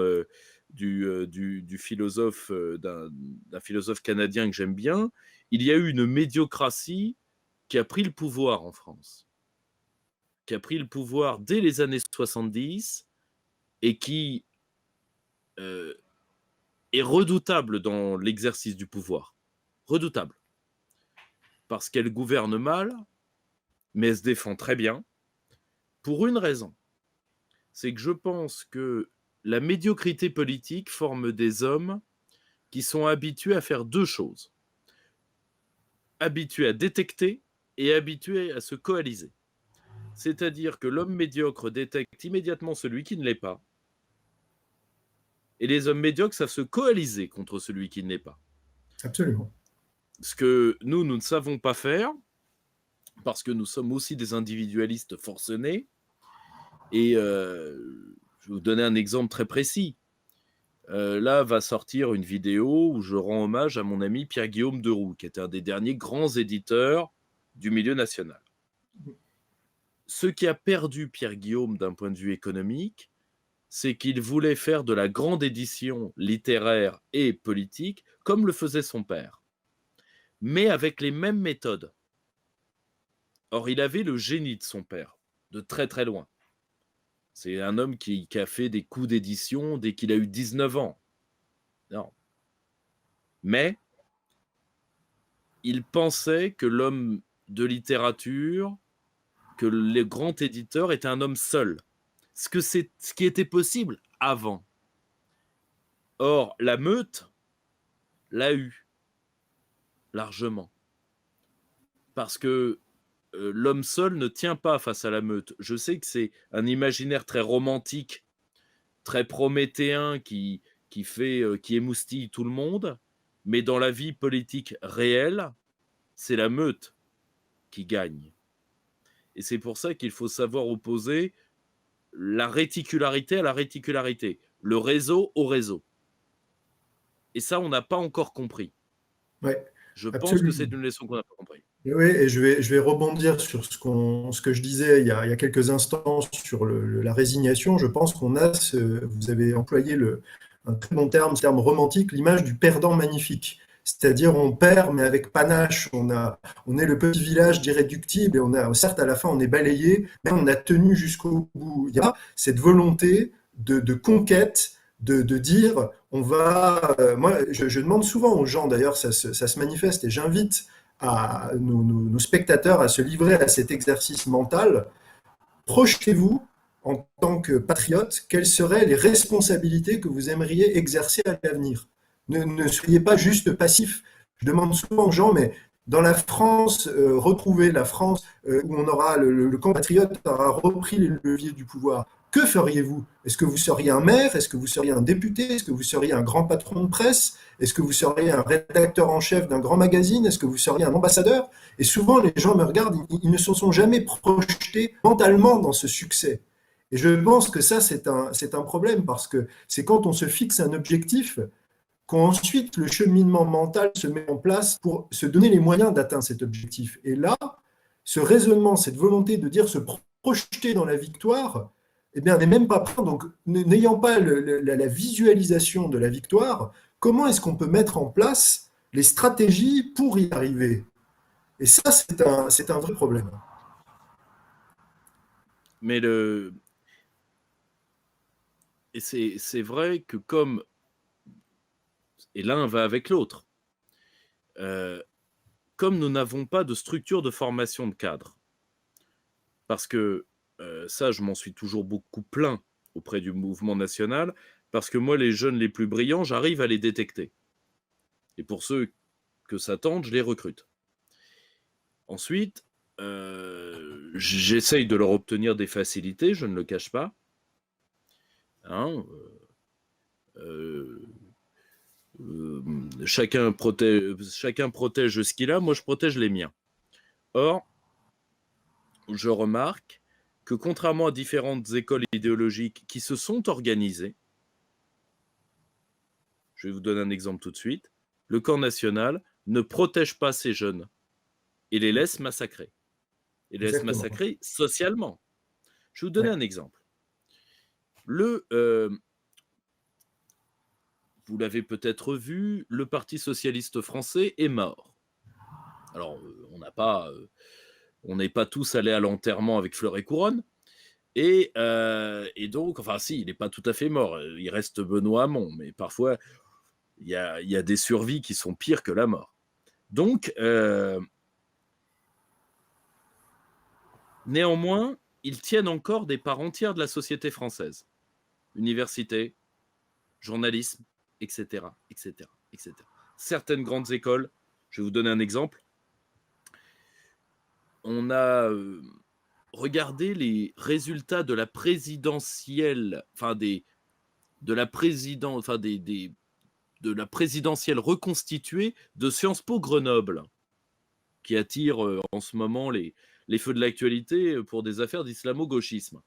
du philosophe, d'un philosophe canadien que j'aime bien, il y a eu une médiocratie qui a pris le pouvoir en France, qui a pris le pouvoir dès les années 70 et qui euh, est redoutable dans l'exercice du pouvoir. Redoutable. Parce qu'elle gouverne mal, mais elle se défend très bien, pour une raison. C'est que je pense que la médiocrité politique forme des hommes qui sont habitués à faire deux choses. Habitués à détecter et habitués à se coaliser. C'est-à-dire que l'homme médiocre détecte immédiatement celui qui ne l'est pas, et les hommes médiocres savent se coaliser contre celui qui ne l'est pas. Absolument. Ce que nous ne savons pas faire, parce que nous sommes aussi des individualistes forcenés, et je vais vous donner un exemple très précis. Là va sortir une vidéo où je rends hommage à mon ami Pierre-Guillaume Deroux, qui était un des derniers grands éditeurs du milieu national. Ce qui a perdu Pierre-Guillaume d'un point de vue économique, c'est qu'il voulait faire de la grande édition littéraire et politique comme le faisait son père, mais avec les mêmes méthodes. Or, il avait le génie de son père, de très très loin. C'est un homme qui a fait des coups d'édition dès qu'il a eu 19 ans. Non. Mais il pensait que l'homme de littérature, que le grand éditeur était un homme seul. Ce qui était possible avant. Or, la meute l'a eu largement. Parce que l'homme seul ne tient pas face à la meute. Je sais que c'est un imaginaire très romantique, très prométhéen qui émoustille tout le monde, mais dans la vie politique réelle, c'est la meute qui gagne. Et c'est pour ça qu'il faut savoir opposer la réticularité à la réticularité, le réseau au réseau. Et ça, on n'a pas encore compris. Ouais, Je pense que absolument. c'est une leçon qu'on n'a pas compris. Et oui, et je vais rebondir sur ce que je disais il y a quelques instants sur la résignation. Je pense qu'on a, vous avez employé un très bon terme, ce terme romantique, l'image du perdant magnifique. C'est-à-dire on perd, mais avec panache. On est le petit village d'irréductible et certes, à la fin, on est balayé, mais on a tenu jusqu'au bout. Il y a cette volonté de conquête, de dire, moi, je demande souvent aux gens, d'ailleurs, ça se manifeste, et j'invite à nos spectateurs à se livrer à cet exercice mental. Projetez-vous en tant que patriote, quelles seraient les responsabilités que vous aimeriez exercer à l'avenir. Ne soyez pas juste passif. Je demande souvent aux gens, mais dans la France, retrouver la France où on aura le camp patriote aura repris les leviers du pouvoir. Que feriez-vous? Est-ce que vous seriez un maire? Est-ce que vous seriez un député? Est-ce que vous seriez un grand patron de presse? Est-ce que vous seriez un rédacteur en chef d'un grand magazine? Est-ce que vous seriez un ambassadeur? Et souvent, les gens me regardent, ils ne se sont jamais projetés mentalement dans ce succès. Et je pense que ça, c'est un problème parce que c'est quand on se fixe un objectif qu'ensuite le cheminement mental se met en place pour se donner les moyens d'atteindre cet objectif. Et là, ce raisonnement, cette volonté de dire se projeter dans la victoire, eh bien, n'est même pas prêt. Donc, n'ayant pas la visualisation de la victoire, comment est-ce qu'on peut mettre en place les stratégies pour y arriver? Et ça, c'est un vrai problème. Mais et c'est vrai que et l'un va avec l'autre, comme nous n'avons pas de structure de formation de cadre, parce que ça, je m'en suis toujours beaucoup plaint auprès du mouvement national, parce que moi, les jeunes les plus brillants, j'arrive à les détecter. Et pour ceux que ça tente, je les recrute. Ensuite, j'essaye de leur obtenir des facilités, je ne le cache pas. Hein, chacun protège ce qu'il a, moi je protège les miens. Or, je remarque que contrairement à différentes écoles idéologiques qui se sont organisées, je vais vous donner un exemple tout de suite, le camp national ne protège pas ces jeunes et les laisse massacrer. Et les laisse Exactement. massacrer socialement. Je vais vous donner un exemple. Vous l'avez peut-être vu, le Parti socialiste français est mort. Alors, on n'est pas tous allés à l'enterrement avec fleurs et couronne. Et donc, enfin, si, il n'est pas tout à fait mort. Il reste Benoît Hamon, mais parfois, il y a des survies qui sont pires que la mort. Donc, néanmoins, ils tiennent encore des parts entières de la société française. Université, journalisme, etc., etc., etc. Certaines grandes écoles, je vais vous donner un exemple. On a regardé les résultats de la présidentielle, de la présidentielle reconstituée de Sciences Po Grenoble, qui attire en ce moment les feux de l'actualité pour des affaires d'islamo-gauchisme.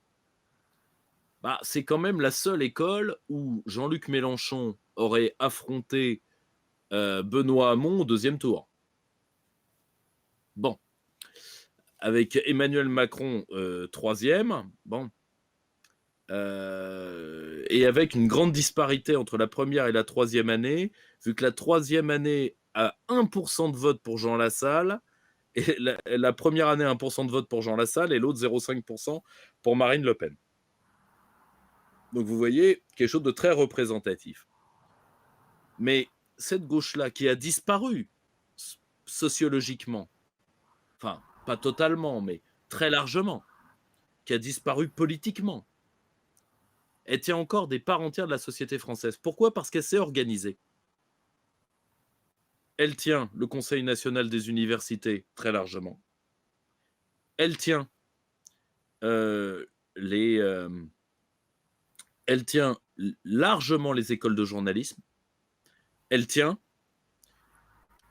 C'est quand même la seule école où Jean-Luc Mélenchon aurait affronté Benoît Hamon au deuxième tour. Bon. Avec Emmanuel Macron troisième, et avec une grande disparité entre la première et la troisième année, vu que la troisième année a 1% de vote pour Jean Lassalle, et la première année 1% de vote pour Jean Lassalle, et l'autre 0,5% pour Marine Le Pen. Donc vous voyez, quelque chose de très représentatif. Mais cette gauche-là, qui a disparu sociologiquement, enfin, pas totalement, mais très largement, qui a disparu politiquement, elle tient encore des parts entières de la société française. Pourquoi ? Parce qu'elle s'est organisée. Elle tient le Conseil national des universités très largement. Elle tient elle tient largement les écoles de journalisme. Elle tient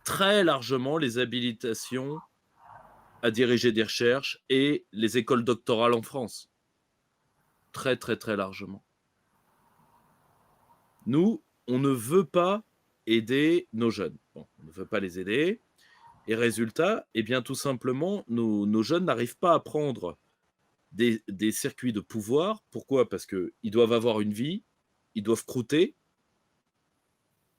très largement les habilitations à diriger des recherches et les écoles doctorales en France. Très, très, très largement. Nous, on ne veut pas aider nos jeunes. Bon, on ne veut pas les aider. Et résultat, eh bien, tout simplement, nos jeunes n'arrivent pas à prendre des circuits de pouvoir. Pourquoi ? Parce qu'ils doivent avoir une vie, ils doivent croûter.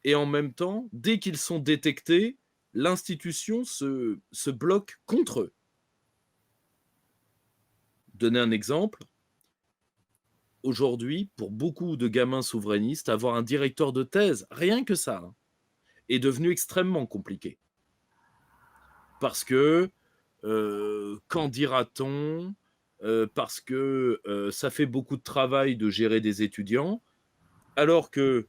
Et en même temps, dès qu'ils sont détectés, l'institution se bloque contre eux. Donner un exemple. Aujourd'hui, pour beaucoup de gamins souverainistes, avoir un directeur de thèse, rien que ça, est devenu extrêmement compliqué. Parce que, qu'en dira-t-on ? Parce que ça fait beaucoup de travail de gérer des étudiants, alors que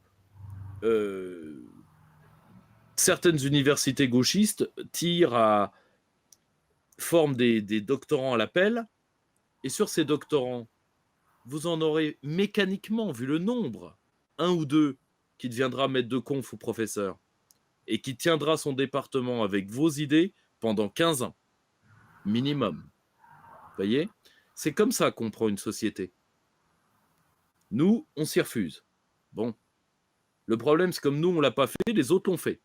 certaines universités gauchistes forment des doctorants à l'appel, et sur ces doctorants, vous en aurez mécaniquement, vu le nombre, un ou deux qui deviendra maître de conf ou professeur, et qui tiendra son département avec vos idées pendant 15 ans, minimum. Vous voyez ? C'est comme ça qu'on prend une société. Nous, on s'y refuse. Bon. Le problème, c'est comme nous, on ne l'a pas fait, les autres l'ont fait.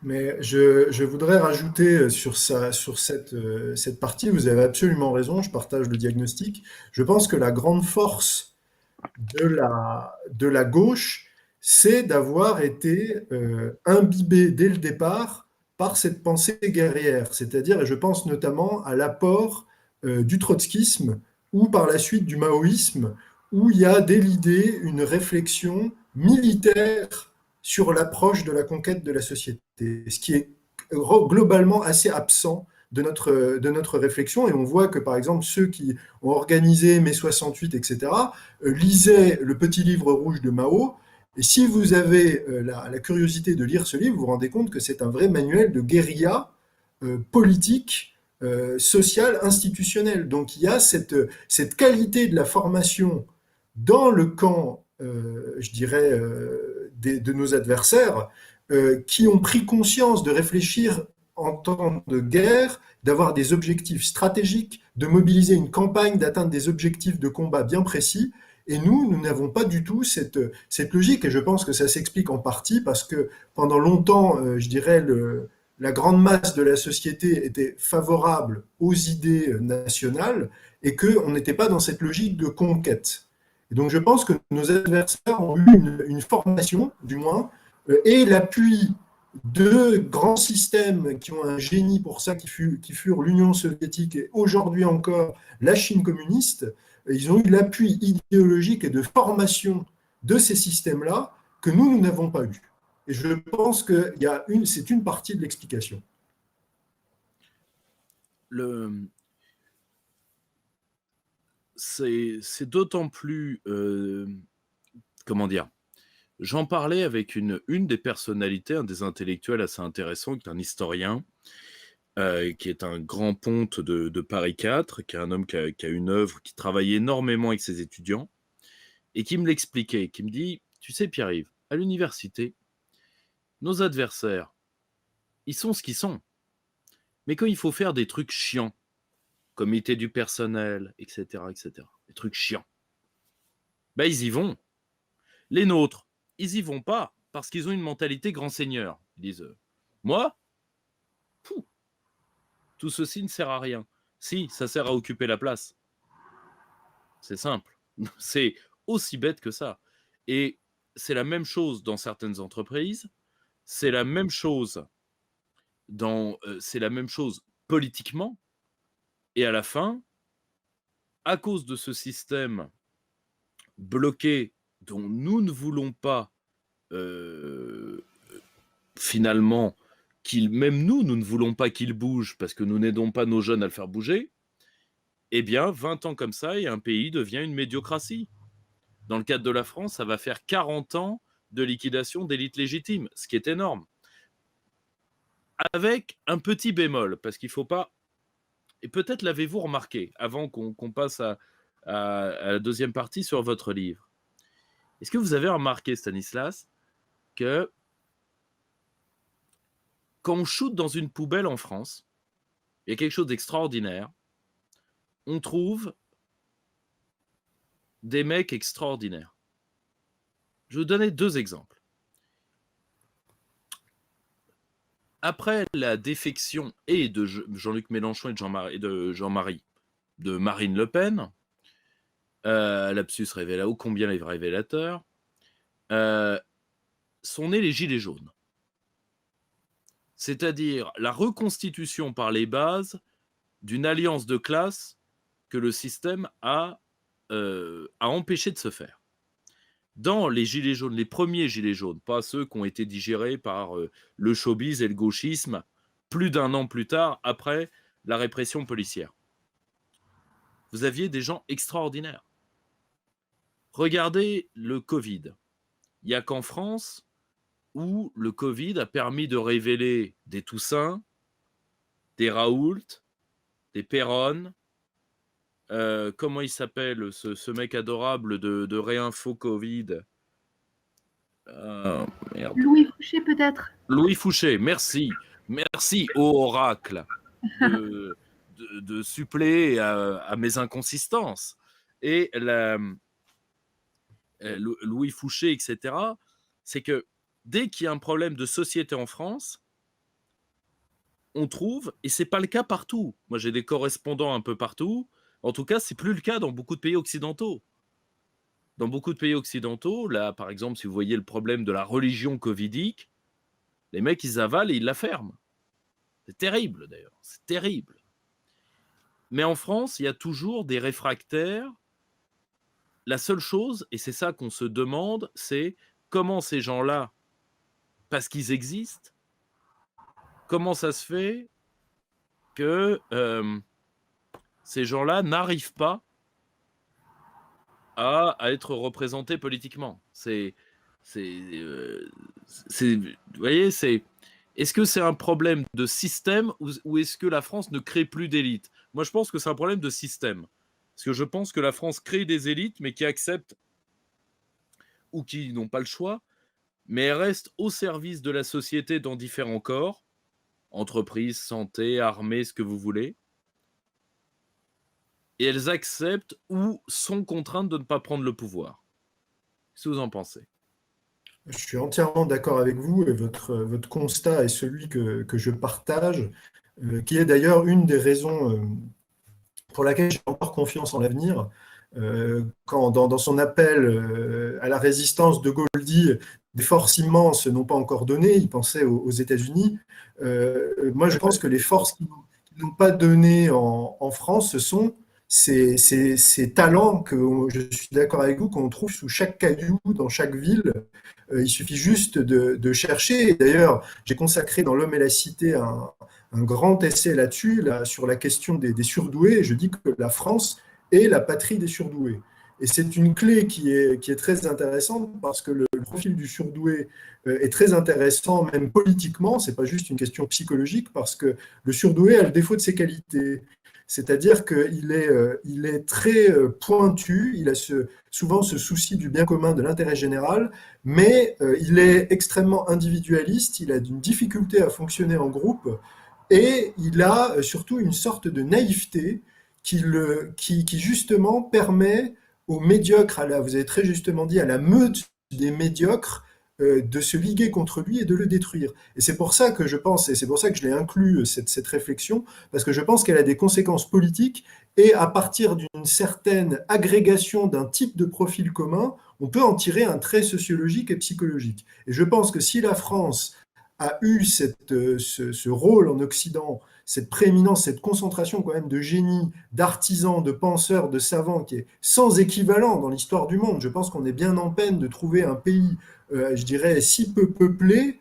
Mais je voudrais rajouter sur cette partie, vous avez absolument raison, je partage le diagnostic. Je pense que la grande force de la gauche, c'est d'avoir été imbibé dès le départ par cette pensée guerrière. C'est-à-dire, et je pense notamment à l'apport du trotskisme ou par la suite du maoïsme, où il y a dès l'idée une réflexion militaire sur l'approche de la conquête de la société, ce qui est globalement assez absent de notre réflexion. Et on voit que, par exemple, ceux qui ont organisé mai 68, etc., lisaient le petit livre rouge de Mao. Et si vous avez la curiosité de lire ce livre, vous vous rendez compte que c'est un vrai manuel de guérilla politique, sociale, institutionnelle. Donc il y a cette qualité de la formation dans le camp je dirais, de nos adversaires, qui ont pris conscience de réfléchir en temps de guerre, d'avoir des objectifs stratégiques, de mobiliser une campagne, d'atteindre des objectifs de combat bien précis. Et nous n'avons pas du tout cette logique. Et je pense que ça s'explique en partie parce que pendant longtemps, je dirais, la grande masse de la société était favorable aux idées nationales et qu'on n'était pas dans cette logique de conquête. Et donc je pense que nos adversaires ont eu une formation, du moins, et l'appui de grands systèmes qui ont un génie pour ça, qui furent l'Union soviétique et aujourd'hui encore la Chine communiste. Ils ont eu l'appui idéologique et de formation de ces systèmes-là que nous n'avons pas eu. Et je pense que c'est une partie de l'explication. C'est d'autant plus... comment dire ? J'en parlais avec une des personnalités, un des intellectuels assez intéressants, qui est un historien, qui est un grand ponte de Paris 4, qui est un homme qui a une œuvre, qui travaille énormément avec ses étudiants, et qui me l'expliquait, qui me dit, tu sais Pierre-Yves, à l'université, nos adversaires, ils sont ce qu'ils sont. Mais quand il faut faire des trucs chiants, comité du personnel, etc., des trucs chiants, ben ils y vont. Les nôtres, ils y vont pas, parce qu'ils ont une mentalité grand seigneur. Ils disent, moi, tout ceci ne sert à rien. Si, ça sert à occuper la place. C'est simple. C'est aussi bête que ça. Et c'est la même chose dans certaines entreprises, c'est la même chose politiquement, et à la fin, à cause de ce système bloqué dont nous ne voulons pas finalement même nous ne voulons pas qu'il bouge parce que nous n'aidons pas nos jeunes à le faire bouger, eh bien 20 ans comme ça et un pays devient une médiocratie. Dans le cadre de la France, ça va faire 40 ans de liquidation d'élites légitimes, ce qui est énorme. Avec un petit bémol, parce qu'il ne faut pas... Et peut-être l'avez-vous remarqué, avant qu'on passe à la deuxième partie sur votre livre. Est-ce que vous avez remarqué, Stanislas, que quand on shoot dans une poubelle en France, il y a quelque chose d'extraordinaire, on trouve des mecs extraordinaires. Je vais vous donner 2 exemples. Après la défection et de Jean-Luc Mélenchon et de Jean-Marie, de Marine Le Pen, lapsus révéla ô combien les révélateurs, sont nés les Gilets jaunes. C'est-à-dire la reconstitution par les bases d'une alliance de classe que le système a empêché de se faire. Dans les Gilets jaunes, les premiers Gilets jaunes, pas ceux qui ont été digérés par le showbiz et le gauchisme plus d'1 an plus tard, après la répression policière. Vous aviez des gens extraordinaires. Regardez le Covid. Il n'y a qu'en France où le Covid a permis de révéler des Toussaint, des Raoult, des Perron, comment il s'appelle ce mec adorable de Réinfo Covid, merde. Louis Fouché peut-être. Louis Fouché, merci ô oracle de suppléer à mes inconsistances. Et Louis Fouché, etc., c'est que dès qu'il y a un problème de société en France, on trouve, et c'est pas le cas partout. Moi, j'ai des correspondants un peu partout. En tout cas, c'est plus le cas dans beaucoup de pays occidentaux. Dans beaucoup de pays occidentaux, là, par exemple, si vous voyez le problème de la religion covidique, les mecs, ils avalent et ils la ferment. C'est terrible, d'ailleurs. C'est terrible. Mais en France, il y a toujours des réfractaires. La seule chose, et c'est ça qu'on se demande, c'est comment ces gens-là, parce qu'ils existent, comment ça se fait que ces gens-là n'arrivent pas à être représentés politiquement. Vous voyez, est-ce que c'est un problème de système ou est-ce que la France ne crée plus d'élites? Moi, je pense que c'est un problème de système. Parce que je pense que la France crée des élites, mais qui acceptent ou qui n'ont pas le choix, mais elles restent au service de la société dans différents corps, entreprises, santé, armée, ce que vous voulez, et elles acceptent ou sont contraintes de ne pas prendre le pouvoir. Qu'est-ce que vous en pensez? Je suis entièrement d'accord avec vous et votre constat est celui que je partage, qui est d'ailleurs une des raisons pour laquelle j'ai encore confiance en l'avenir. Quand dans son appel à la résistance, De Gaulle dit des forces immenses n'ont pas encore donné, il pensait aux États-Unis. Moi, Tout je à pense fait. que les forces qui n'ont pas donné en France, ce sont ces talents que je suis d'accord avec vous, qu'on trouve sous chaque caillou, dans chaque ville. Il suffit juste de chercher. Et d'ailleurs, j'ai consacré dans L'Homme et la Cité un grand essai là-dessus, là, sur la question des surdoués. Et je dis que la France est la patrie des surdoués. Et c'est une clé qui est très intéressante parce que le profil du surdoué est très intéressant, même politiquement. Ce n'est pas juste une question psychologique parce que le surdoué a le défaut de ses qualités. C'est-à-dire il est très pointu, il a souvent ce souci du bien commun, de l'intérêt général, mais il est extrêmement individualiste, il a une difficulté à fonctionner en groupe, et il a surtout une sorte de naïveté qui justement permet aux médiocres, vous avez très justement dit, à la meute des médiocres, de se liguer contre lui et de le détruire. Et c'est pour ça que je pense, et c'est pour ça que je l'ai inclus, cette réflexion, parce que je pense qu'elle a des conséquences politiques, et à partir d'une certaine agrégation d'un type de profil commun, on peut en tirer un trait sociologique et psychologique. Et je pense que si la France a eu ce rôle en Occident, cette prééminence, cette concentration quand même de génies, d'artisans, de penseurs, de savants qui est sans équivalent dans l'histoire du monde. Je pense qu'on est bien en peine de trouver un pays, je dirais, si peu peuplé,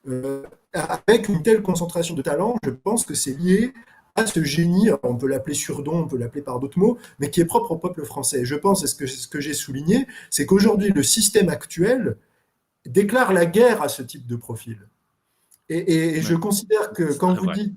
euh, avec une telle concentration de talents. Je pense que c'est lié à ce génie, alors on peut l'appeler surdon, on peut l'appeler par d'autres mots, mais qui est propre au peuple français. Et je pense, et ce que j'ai souligné, c'est qu'aujourd'hui, le système actuel déclare la guerre à ce type de profil. Et je Ouais. considère que C'est très vrai.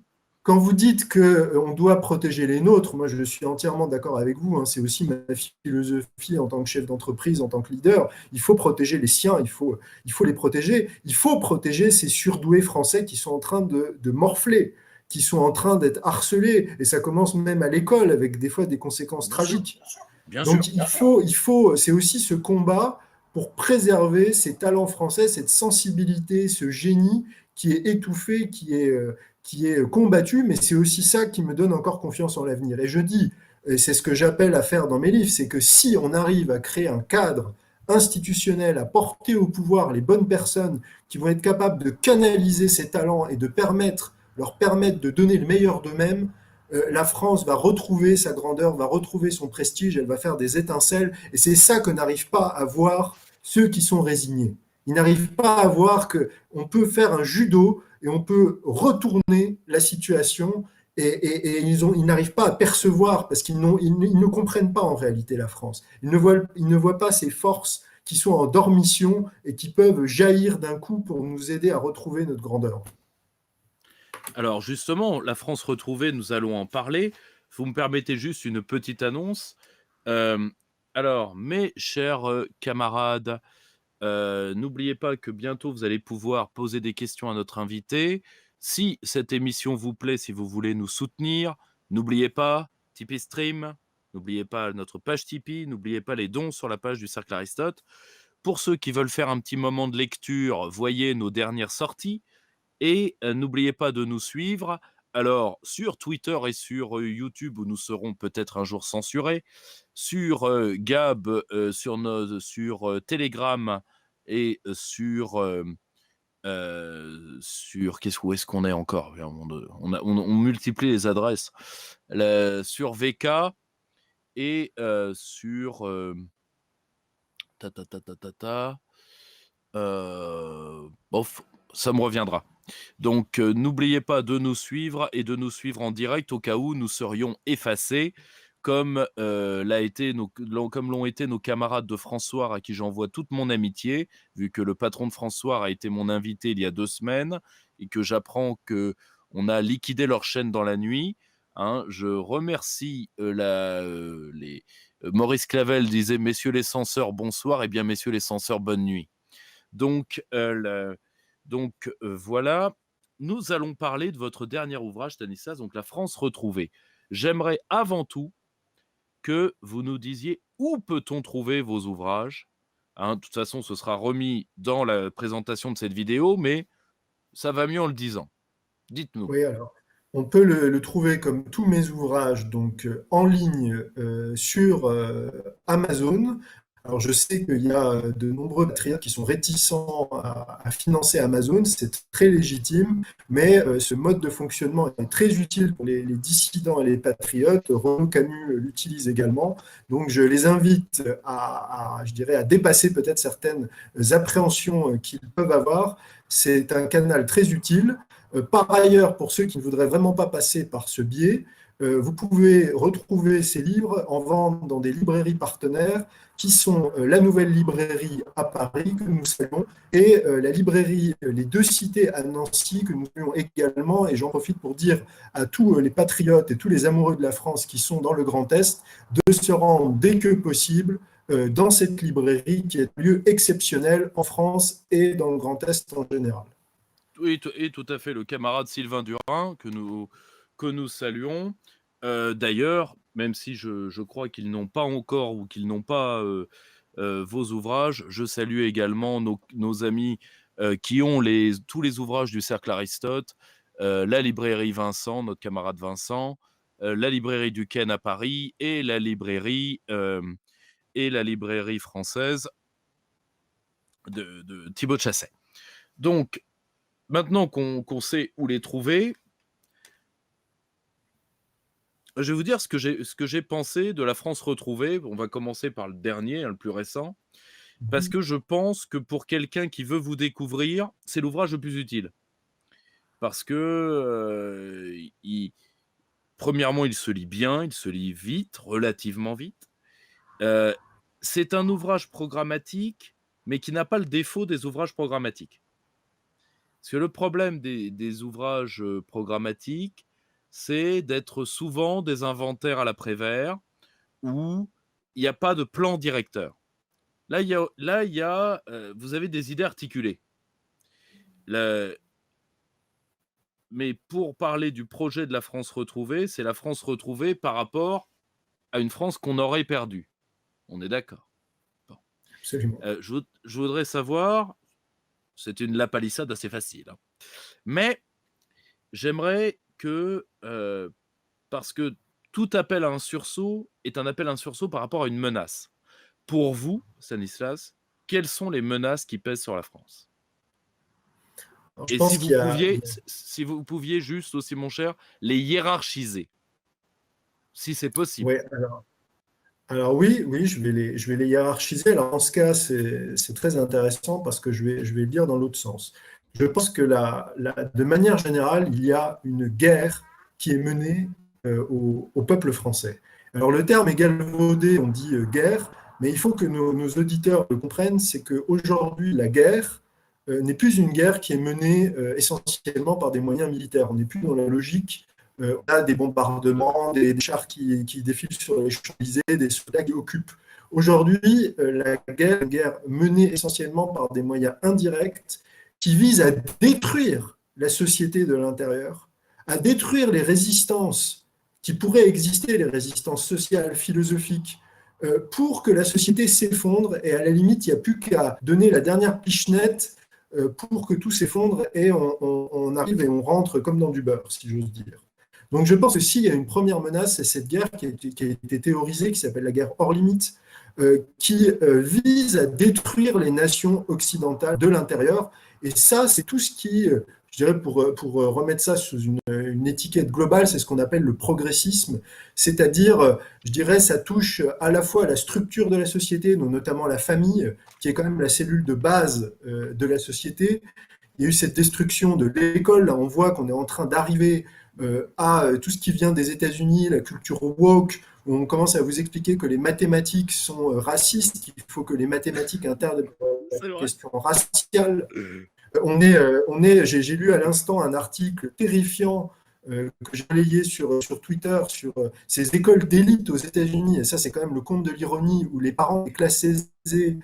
quand vous dites qu'on doit protéger les nôtres, moi je suis entièrement d'accord avec vous, hein, c'est aussi ma philosophie en tant que chef d'entreprise, en tant que leader, il faut protéger les siens, il faut les protéger, il faut protéger ces surdoués français qui sont en train de morfler, qui sont en train d'être harcelés, et ça commence même à l'école avec des fois des conséquences Bien sûr, tragiques. bien sûr. Donc c'est aussi ce combat pour préserver ces talents français, cette sensibilité, ce génie qui est étouffé, qui est combattu, mais c'est aussi ça qui me donne encore confiance en l'avenir. Et je dis, et c'est ce que j'appelle à faire dans mes livres, c'est que si on arrive à créer un cadre institutionnel, à porter au pouvoir les bonnes personnes qui vont être capables de canaliser ces talents et de leur permettre de donner le meilleur d'eux-mêmes, la France va retrouver sa grandeur, va retrouver son prestige, elle va faire des étincelles. Et c'est ça que n'arrivent pas à voir ceux qui sont résignés. Ils n'arrivent pas à voir qu'on peut faire un judo et on peut retourner la situation. Et ils n'arrivent pas à percevoir parce qu'ils ne comprennent pas en réalité la France. Ils ne voient pas ces forces qui sont en dormition et qui peuvent jaillir d'un coup pour nous aider à retrouver notre grandeur. Alors justement, la France retrouvée, nous allons en parler. Vous me permettez juste une petite annonce. Euh, alors, mes chers camarades, n'oubliez pas que bientôt vous allez pouvoir poser des questions à notre invité. Si cette émission vous plaît, si vous voulez nous soutenir, n'oubliez pas Tipeee Stream, n'oubliez pas notre page Tipeee, n'oubliez pas les dons sur la page du Cercle Aristote. Pour ceux qui veulent faire un petit moment de lecture, voyez nos dernières sorties. Et n'oubliez pas de nous suivre. Alors, sur Twitter et sur YouTube, où nous serons peut-être un jour censurés, sur Gab, sur Telegram et sur où est-ce qu'on est encore? On multiplie les adresses. Sur VK et sur ta ta ta ta ta ta. Bof, ça me reviendra. Donc, n'oubliez pas de nous suivre et de nous suivre en direct au cas où nous serions effacés, comme comme l'ont été nos camarades de François, à qui j'envoie toute mon amitié, vu que le patron de François a été mon invité il y a 2 semaines et que j'apprends que on a liquidé leur chaîne dans la nuit. Hein. Je remercie Maurice Clavel disait « Messieurs les censeurs, bonsoir », et bien « Messieurs les censeurs, bonne nuit ». Donc, voilà, nous allons parler de votre dernier ouvrage, Stanislas, donc La France retrouvée. J'aimerais avant tout que vous nous disiez où peut-on trouver vos ouvrages. Hein, de toute façon, ce sera remis dans la présentation de cette vidéo, mais ça va mieux en le disant. Dites-nous. Oui, alors, on peut le trouver comme tous mes ouvrages, donc en ligne sur Amazon. Alors, je sais qu'il y a de nombreux patriotes qui sont réticents à financer Amazon, c'est très légitime, mais ce mode de fonctionnement est très utile pour les dissidents et les patriotes. Renaud Camus l'utilise également. Donc, je les invite je dirais, à dépasser peut-être certaines appréhensions qu'ils peuvent avoir. C'est un canal très utile. Par ailleurs, pour ceux qui ne voudraient vraiment pas passer par ce biais, vous pouvez retrouver ces livres en vente dans des librairies partenaires qui sont la Nouvelle Librairie à Paris, que nous saluons, et la librairie Les Deux Cités à Nancy, que nous saluons également. Et j'en profite pour dire à tous les patriotes et tous les amoureux de la France qui sont dans le Grand Est de se rendre dès que possible dans cette librairie qui est un lieu exceptionnel en France et dans le Grand Est en général. Oui, et tout à fait, le camarade Sylvain Durin, que nous saluons. D'ailleurs, même si je crois qu'ils n'ont pas encore ou qu'ils n'ont pas vos ouvrages, je salue également nos amis qui ont tous les ouvrages du Cercle Aristote, la librairie Vincent, notre camarade Vincent, la librairie du Ken à Paris et la librairie française de Thibaut de Chasset. Donc, maintenant qu'on sait où les trouver, je vais vous dire ce que j'ai pensé de La France retrouvée. On va commencer par le dernier, le plus récent, parce que je pense que pour quelqu'un qui veut vous découvrir, c'est l'ouvrage le plus utile. Parce que, premièrement, il se lit bien, il se lit vite, relativement vite. C'est un ouvrage programmatique, mais qui n'a pas le défaut des ouvrages programmatiques. Parce que le problème des ouvrages programmatiques, c'est d'être souvent des inventaires à la Prévert où il n'y a pas de plan directeur. Là, vous avez des idées articulées. Mais pour parler du projet de la France retrouvée, c'est la France retrouvée par rapport à une France qu'on aurait perdue. On est d'accord. Bon. Absolument. Je voudrais savoir, c'est une lapalissade assez facile, hein, mais j'aimerais que, parce que tout appel à un sursaut est un appel à un sursaut par rapport à une menace. Pour vous, Stanislas, quelles sont les menaces qui pèsent sur la France? Alors, Et si vous pouviez juste aussi, mon cher, les hiérarchiser, si c'est possible. Ouais, alors oui, je vais les hiérarchiser. Alors en ce cas, c'est très intéressant parce que je vais le dire dans l'autre sens. Je pense que de manière générale, il y a une guerre qui est menée au peuple français. Alors le terme est galvaudé, on dit guerre, mais il faut que nos auditeurs le comprennent, c'est qu'aujourd'hui, la guerre n'est plus une guerre qui est menée essentiellement par des moyens militaires. On n'est plus dans la logique on a des bombardements, des chars qui défilent sur les Champs-Élysées, des soldats qui occupent. Aujourd'hui, la guerre est une guerre menée essentiellement par des moyens indirects qui visent à détruire la société de l'intérieur, à détruire les résistances qui pourraient exister, les résistances sociales, philosophiques, pour que la société s'effondre et à la limite, il n'y a plus qu'à donner la dernière pichenette pour que tout s'effondre et on arrive et on rentre comme dans du beurre, si j'ose dire. Donc je pense que s'il y a une première menace, c'est cette guerre qui a été théorisée, qui s'appelle la guerre hors limite, qui vise à détruire les nations occidentales de l'intérieur. Et ça, c'est tout ce qui, je dirais, pour remettre ça sous une étiquette globale, c'est ce qu'on appelle le progressisme, c'est-à-dire, je dirais, ça touche à la fois à la structure de la société, donc notamment la famille, qui est quand même la cellule de base de la société. Il y a eu cette destruction de l'école, là on voit qu'on est en train d'arriver à tout ce qui vient des États-Unis, la culture woke, où on commence à vous expliquer que les mathématiques sont racistes, qu'il faut que les mathématiques intègrent la question raciale. J'ai lu à l'instant un article terrifiant que j'ai relayé sur Twitter, sur ces écoles d'élite aux États-Unis, et ça c'est quand même le comble de l'ironie, où les parents des classes aisées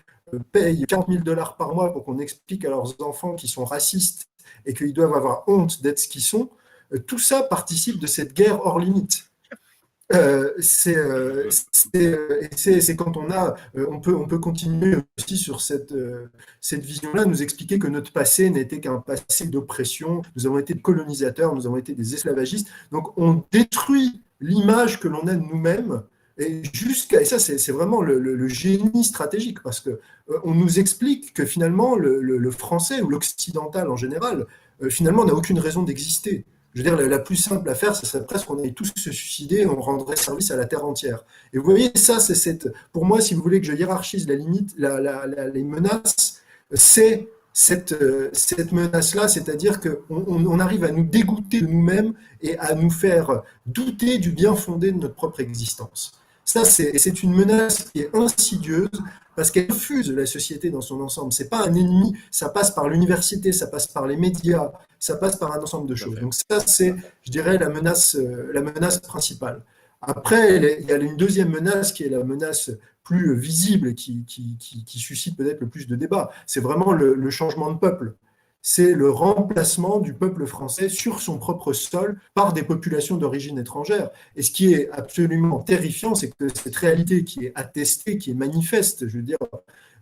payent 40 000 dollars par mois pour qu'on explique à leurs enfants qu'ils sont racistes et qu'ils doivent avoir honte d'être ce qu'ils sont, tout ça participe de cette guerre hors limite. C'est quand on peut continuer aussi sur cette vision-là, nous expliquer que notre passé n'était qu'un passé d'oppression, nous avons été des colonisateurs, nous avons été des esclavagistes, donc on détruit l'image que l'on a de nous-mêmes, et ça c'est vraiment le génie stratégique, parce que on nous explique que finalement le français ou l'occidental en général, finalement n'a aucune raison d'exister. Je veux dire, la plus simple à faire, ce serait presque qu'on aille tous se suicider et on rendrait service à la Terre entière. Et vous voyez, ça, pour moi, si vous voulez que je hiérarchise la limite, les menaces, c'est cette menace-là, c'est-à-dire qu'on arrive à nous dégoûter de nous-mêmes et à nous faire douter du bien fondé de notre propre existence. Ça, c'est une menace qui est insidieuse parce qu'elle refuse la société dans son ensemble. C'est pas un ennemi, ça passe par l'université, ça passe par les médias, ça passe par un ensemble de choses. Donc ça, c'est, je dirais, la menace principale. Après, il y a une deuxième menace qui est la menace plus visible et qui suscite peut-être le plus de débats. C'est vraiment le changement de peuple. C'est le remplacement du peuple français sur son propre sol par des populations d'origine étrangère. Et ce qui est absolument terrifiant, c'est que cette réalité qui est attestée, qui est manifeste, je veux dire,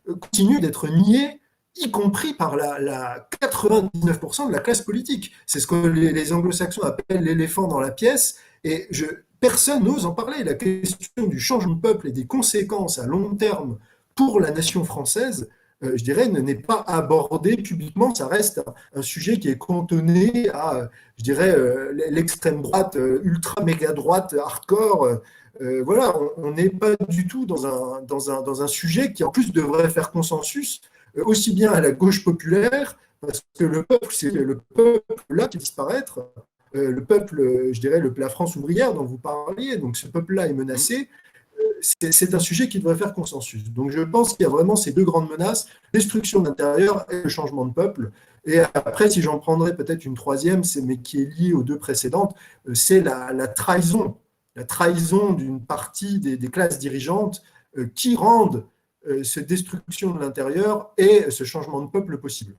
continue d'être niée, y compris par la 99% de la classe politique. C'est ce que les anglo-saxons appellent l'éléphant dans la pièce, et personne n'ose en parler. La question du changement de peuple et des conséquences à long terme pour la nation française, je dirais, n'est pas abordée publiquement. Ça reste un sujet qui est cantonné à, je dirais, l'extrême droite, ultra méga droite, hardcore. Voilà, on n'est pas du tout dans un sujet qui en plus devrait faire consensus, aussi bien à la gauche populaire, parce que le peuple, c'est le peuple là qui disparaître, le peuple, je dirais, la France ouvrière dont vous parliez, donc ce peuple-là est menacé, c'est un sujet qui devrait faire consensus. Donc je pense qu'il y a vraiment ces deux grandes menaces, destruction de l'intérieur et le changement de peuple. Et après, si j'en prendrais peut-être une troisième, mais qui est liée aux deux précédentes, c'est la trahison. La trahison d'une partie des classes dirigeantes qui rendent cette destruction de l'intérieur et ce changement de peuple possible.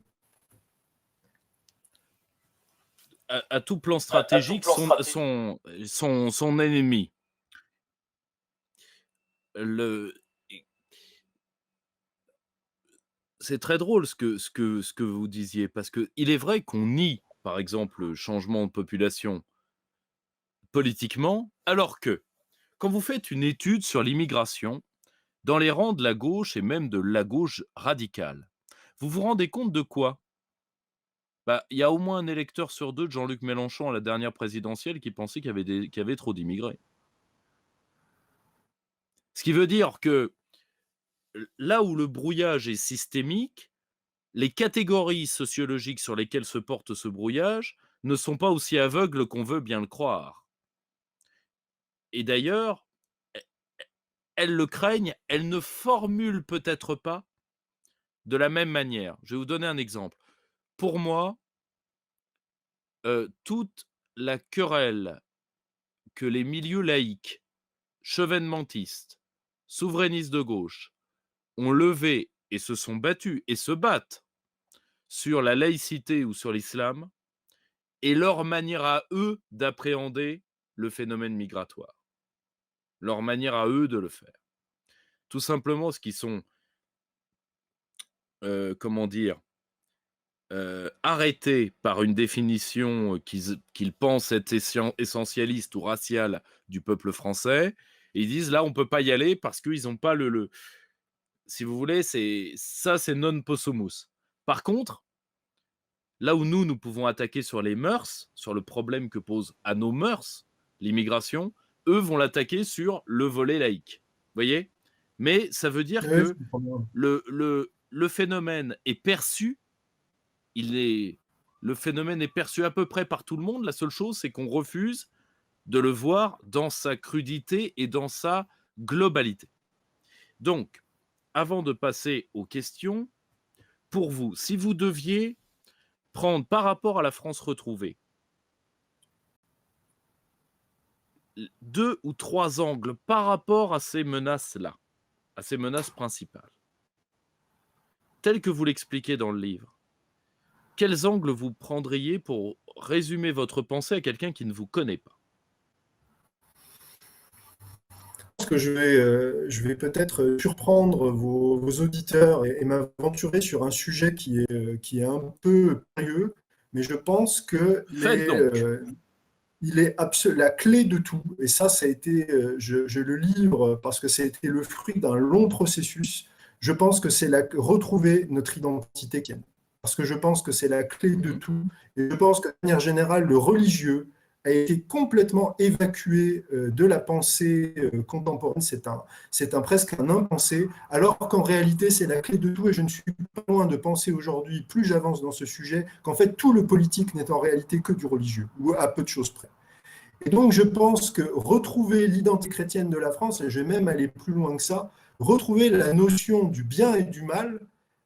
À tout plan stratégique, son ennemi. C'est très drôle ce que vous disiez, parce qu'il est vrai qu'on nie, par exemple, le changement de population politiquement, alors que quand vous faites une étude sur l'immigration, dans les rangs de la gauche et même de la gauche radicale, vous vous rendez compte de quoi? Bah, il y a au moins un électeur sur 2 de Jean-Luc Mélenchon à la dernière présidentielle qui pensait qu'il y avait trop d'immigrés. Ce qui veut dire que là où le brouillage est systémique, les catégories sociologiques sur lesquelles se porte ce brouillage ne sont pas aussi aveugles qu'on veut bien le croire. Et d'ailleurs, elles le craignent, elles ne formulent peut-être pas de la même manière. Je vais vous donner un exemple. Pour moi, toute la querelle que les milieux laïques, chevènementistes, souverainistes de gauche ont levée et se sont battus et se battent sur la laïcité ou sur l'islam est leur manière à eux d'appréhender le phénomène migratoire. Leur manière à eux de le faire. Tout simplement parce qu'ils sont, comment dire, arrêtés par une définition qu'ils pensent être essentialiste ou raciale du peuple français. Et ils disent là, on ne peut pas y aller parce qu'ils n'ont pas si vous voulez, c'est non possumus. Par contre, là où nous pouvons attaquer sur les mœurs, sur le problème que pose à nos mœurs l'immigration, eux vont l'attaquer sur le volet laïque. Vous voyez? Mais ça veut dire que le phénomène est perçu, le phénomène est perçu à peu près par tout le monde. La seule chose, c'est qu'on refuse de le voir dans sa crudité et dans sa globalité. Donc, avant de passer aux questions, pour vous, si vous deviez prendre par rapport à la France retrouvée, 2 ou 3 angles par rapport à ces menaces-là, à ces menaces principales, telles que vous l'expliquez dans le livre. Quels angles vous prendriez pour résumer votre pensée à quelqu'un qui ne vous connaît pas? Je pense que je vais peut-être surprendre vos auditeurs et m'aventurer sur un sujet qui est un peu périlleux, mais je pense que Faites donc. il est la clé de tout. Et ça a été, je le livre parce que ça a été le fruit d'un long processus. Je pense que c'est retrouver notre identité. Parce que je pense que c'est la clé de Mmh. tout. Et je pense que, de manière générale, le religieux a été complètement évacué de la pensée contemporaine. C'est presque un impensé, alors qu'en réalité, c'est la clé de tout. Et je ne suis pas loin de penser aujourd'hui, plus j'avance dans ce sujet, qu'en fait, tout le politique n'est en réalité que du religieux, ou à peu de choses près. Et donc, je pense que retrouver l'identité chrétienne de la France, et je vais même aller plus loin que ça, retrouver la notion du bien et du mal,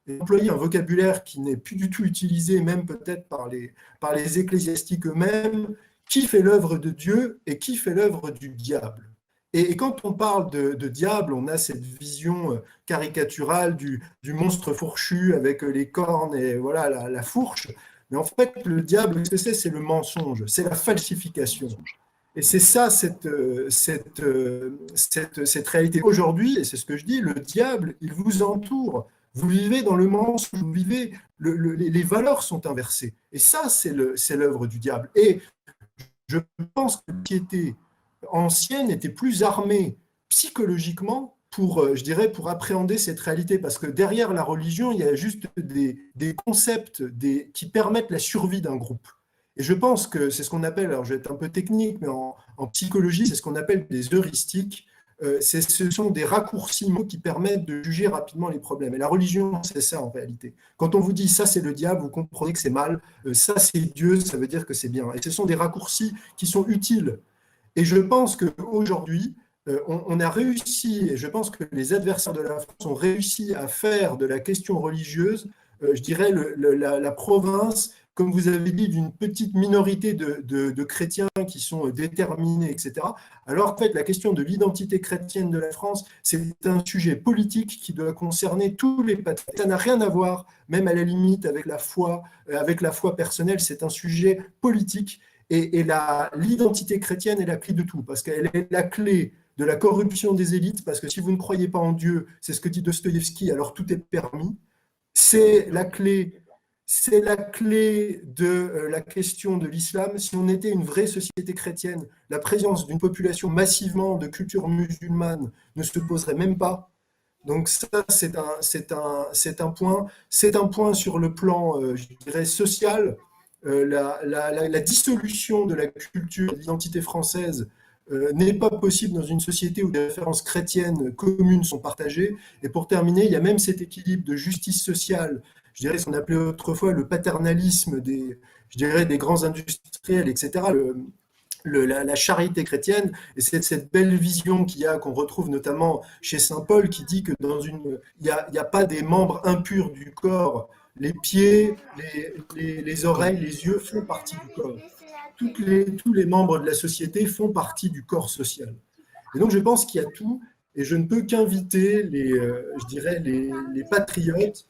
et employer un vocabulaire qui n'est plus du tout utilisé, même peut-être par les ecclésiastiques eux-mêmes, qui fait l'œuvre de Dieu et qui fait l'œuvre du diable. Et quand on parle de diable, on a cette vision caricaturale du monstre fourchu avec les cornes et voilà la fourche. Mais en fait, le diable, qu'est-ce que c'est? C'est le mensonge, c'est la falsification. Et c'est ça, cette réalité. Aujourd'hui, et c'est ce que je dis, le diable, il vous entoure. Vous vivez dans le mensonge, vous vivez, les valeurs sont inversées. Et ça, c'est l'œuvre du diable. Et je pense que la société ancienne était plus armée psychologiquement pour, je dirais, pour appréhender cette réalité. Parce que derrière la religion, il y a juste des concepts qui permettent la survie d'un groupe. Et je pense que c'est ce qu'on appelle, alors je vais être un peu technique, mais en psychologie, c'est ce qu'on appelle des heuristiques. Ce sont des raccourcis mots qui permettent de juger rapidement les problèmes. Et la religion, c'est ça en réalité. Quand on vous dit ça, c'est le diable, vous comprenez que c'est mal. Ça, c'est Dieu, ça veut dire que c'est bien. Et ce sont des raccourcis qui sont utiles. Et je pense qu'aujourd'hui, on a réussi, et je pense que les adversaires de la France ont réussi à faire de la question religieuse, je dirais, la province, comme vous avez dit, d'une petite minorité de chrétiens qui sont déterminés, etc. Alors en fait, la question de l'identité chrétienne de la France, c'est un sujet politique qui doit concerner tous les patriotes. Ça n'a rien à voir, même à la limite, avec la foi personnelle, c'est un sujet politique. Et l'identité chrétienne est la clé de tout, parce qu'elle est la clé de la corruption des élites, parce que si vous ne croyez pas en Dieu, c'est ce que dit Dostoïevski, alors tout est permis. C'est la clé, c'est la clé de la question de l'islam. Si on était une vraie société chrétienne, la présence d'une population massivement de culture musulmane ne se poserait même pas. Donc ça, c'est un point. C'est un point sur le plan, je dirais, social. La dissolution de la culture, de l'identité française n'est pas possible dans une société où les références chrétiennes communes sont partagées. Et pour terminer, il y a même cet équilibre de justice sociale, je dirais ce qu'on appelait autrefois le paternalisme je dirais, des grands industriels, etc., la charité chrétienne, et c'est cette belle vision qu'on retrouve notamment chez saint Paul, qui dit que il y a pas des membres impurs du corps, les pieds, les oreilles, les yeux font partie du corps. Tous les membres de la société font partie du corps social. Et donc je pense qu'il y a tout, et je ne peux qu'inviter je dirais les patriotes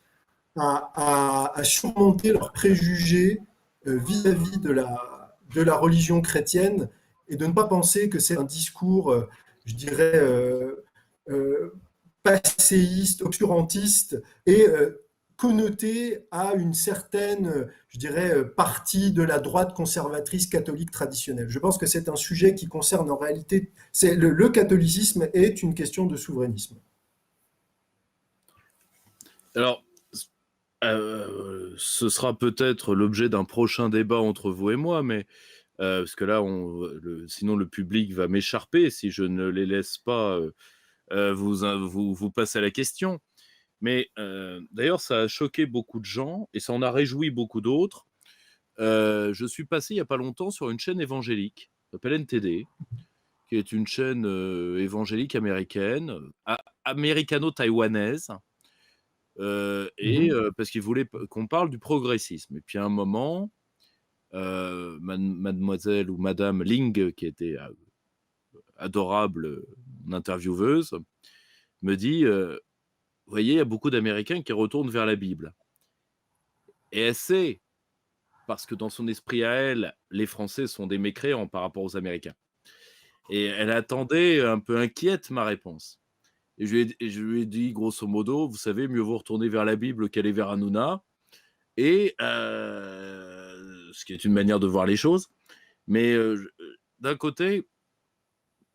à surmonter leurs préjugés vis-à-vis de la religion chrétienne et de ne pas penser que c'est un discours, je dirais, passéiste, obscurantiste et connoté à une certaine, je dirais, partie de la droite conservatrice catholique traditionnelle. Je pense que c'est un sujet qui concerne en réalité, le catholicisme est une question de souverainisme. Alors, ce sera peut-être l'objet d'un prochain débat entre vous et moi, mais parce que là, sinon le public va m'écharper si je ne les laisse pas vous passer à la question. Mais d'ailleurs, ça a choqué beaucoup de gens et ça en a réjoui beaucoup d'autres. Je suis passé il n'y a pas longtemps sur une chaîne évangélique, qui s'appelle NTD, qui est une chaîne évangélique américaine, américano-taïwanaise, parce qu'ils voulaient qu'on parle du progressisme. Et puis à un moment, mademoiselle ou madame Ling, qui était adorable intervieweuse, me dit vous voyez, il y a beaucoup d'Américains qui retournent vers la Bible. Et elle sait, parce que dans son esprit à elle, les Français sont des mécréants par rapport aux Américains. Et elle attendait un peu inquiète ma réponse. Et je lui ai dit, grosso modo, vous savez, mieux vaut retourner vers la Bible qu'aller vers Hanouna. Et ce qui est une manière de voir les choses. Mais d'un côté,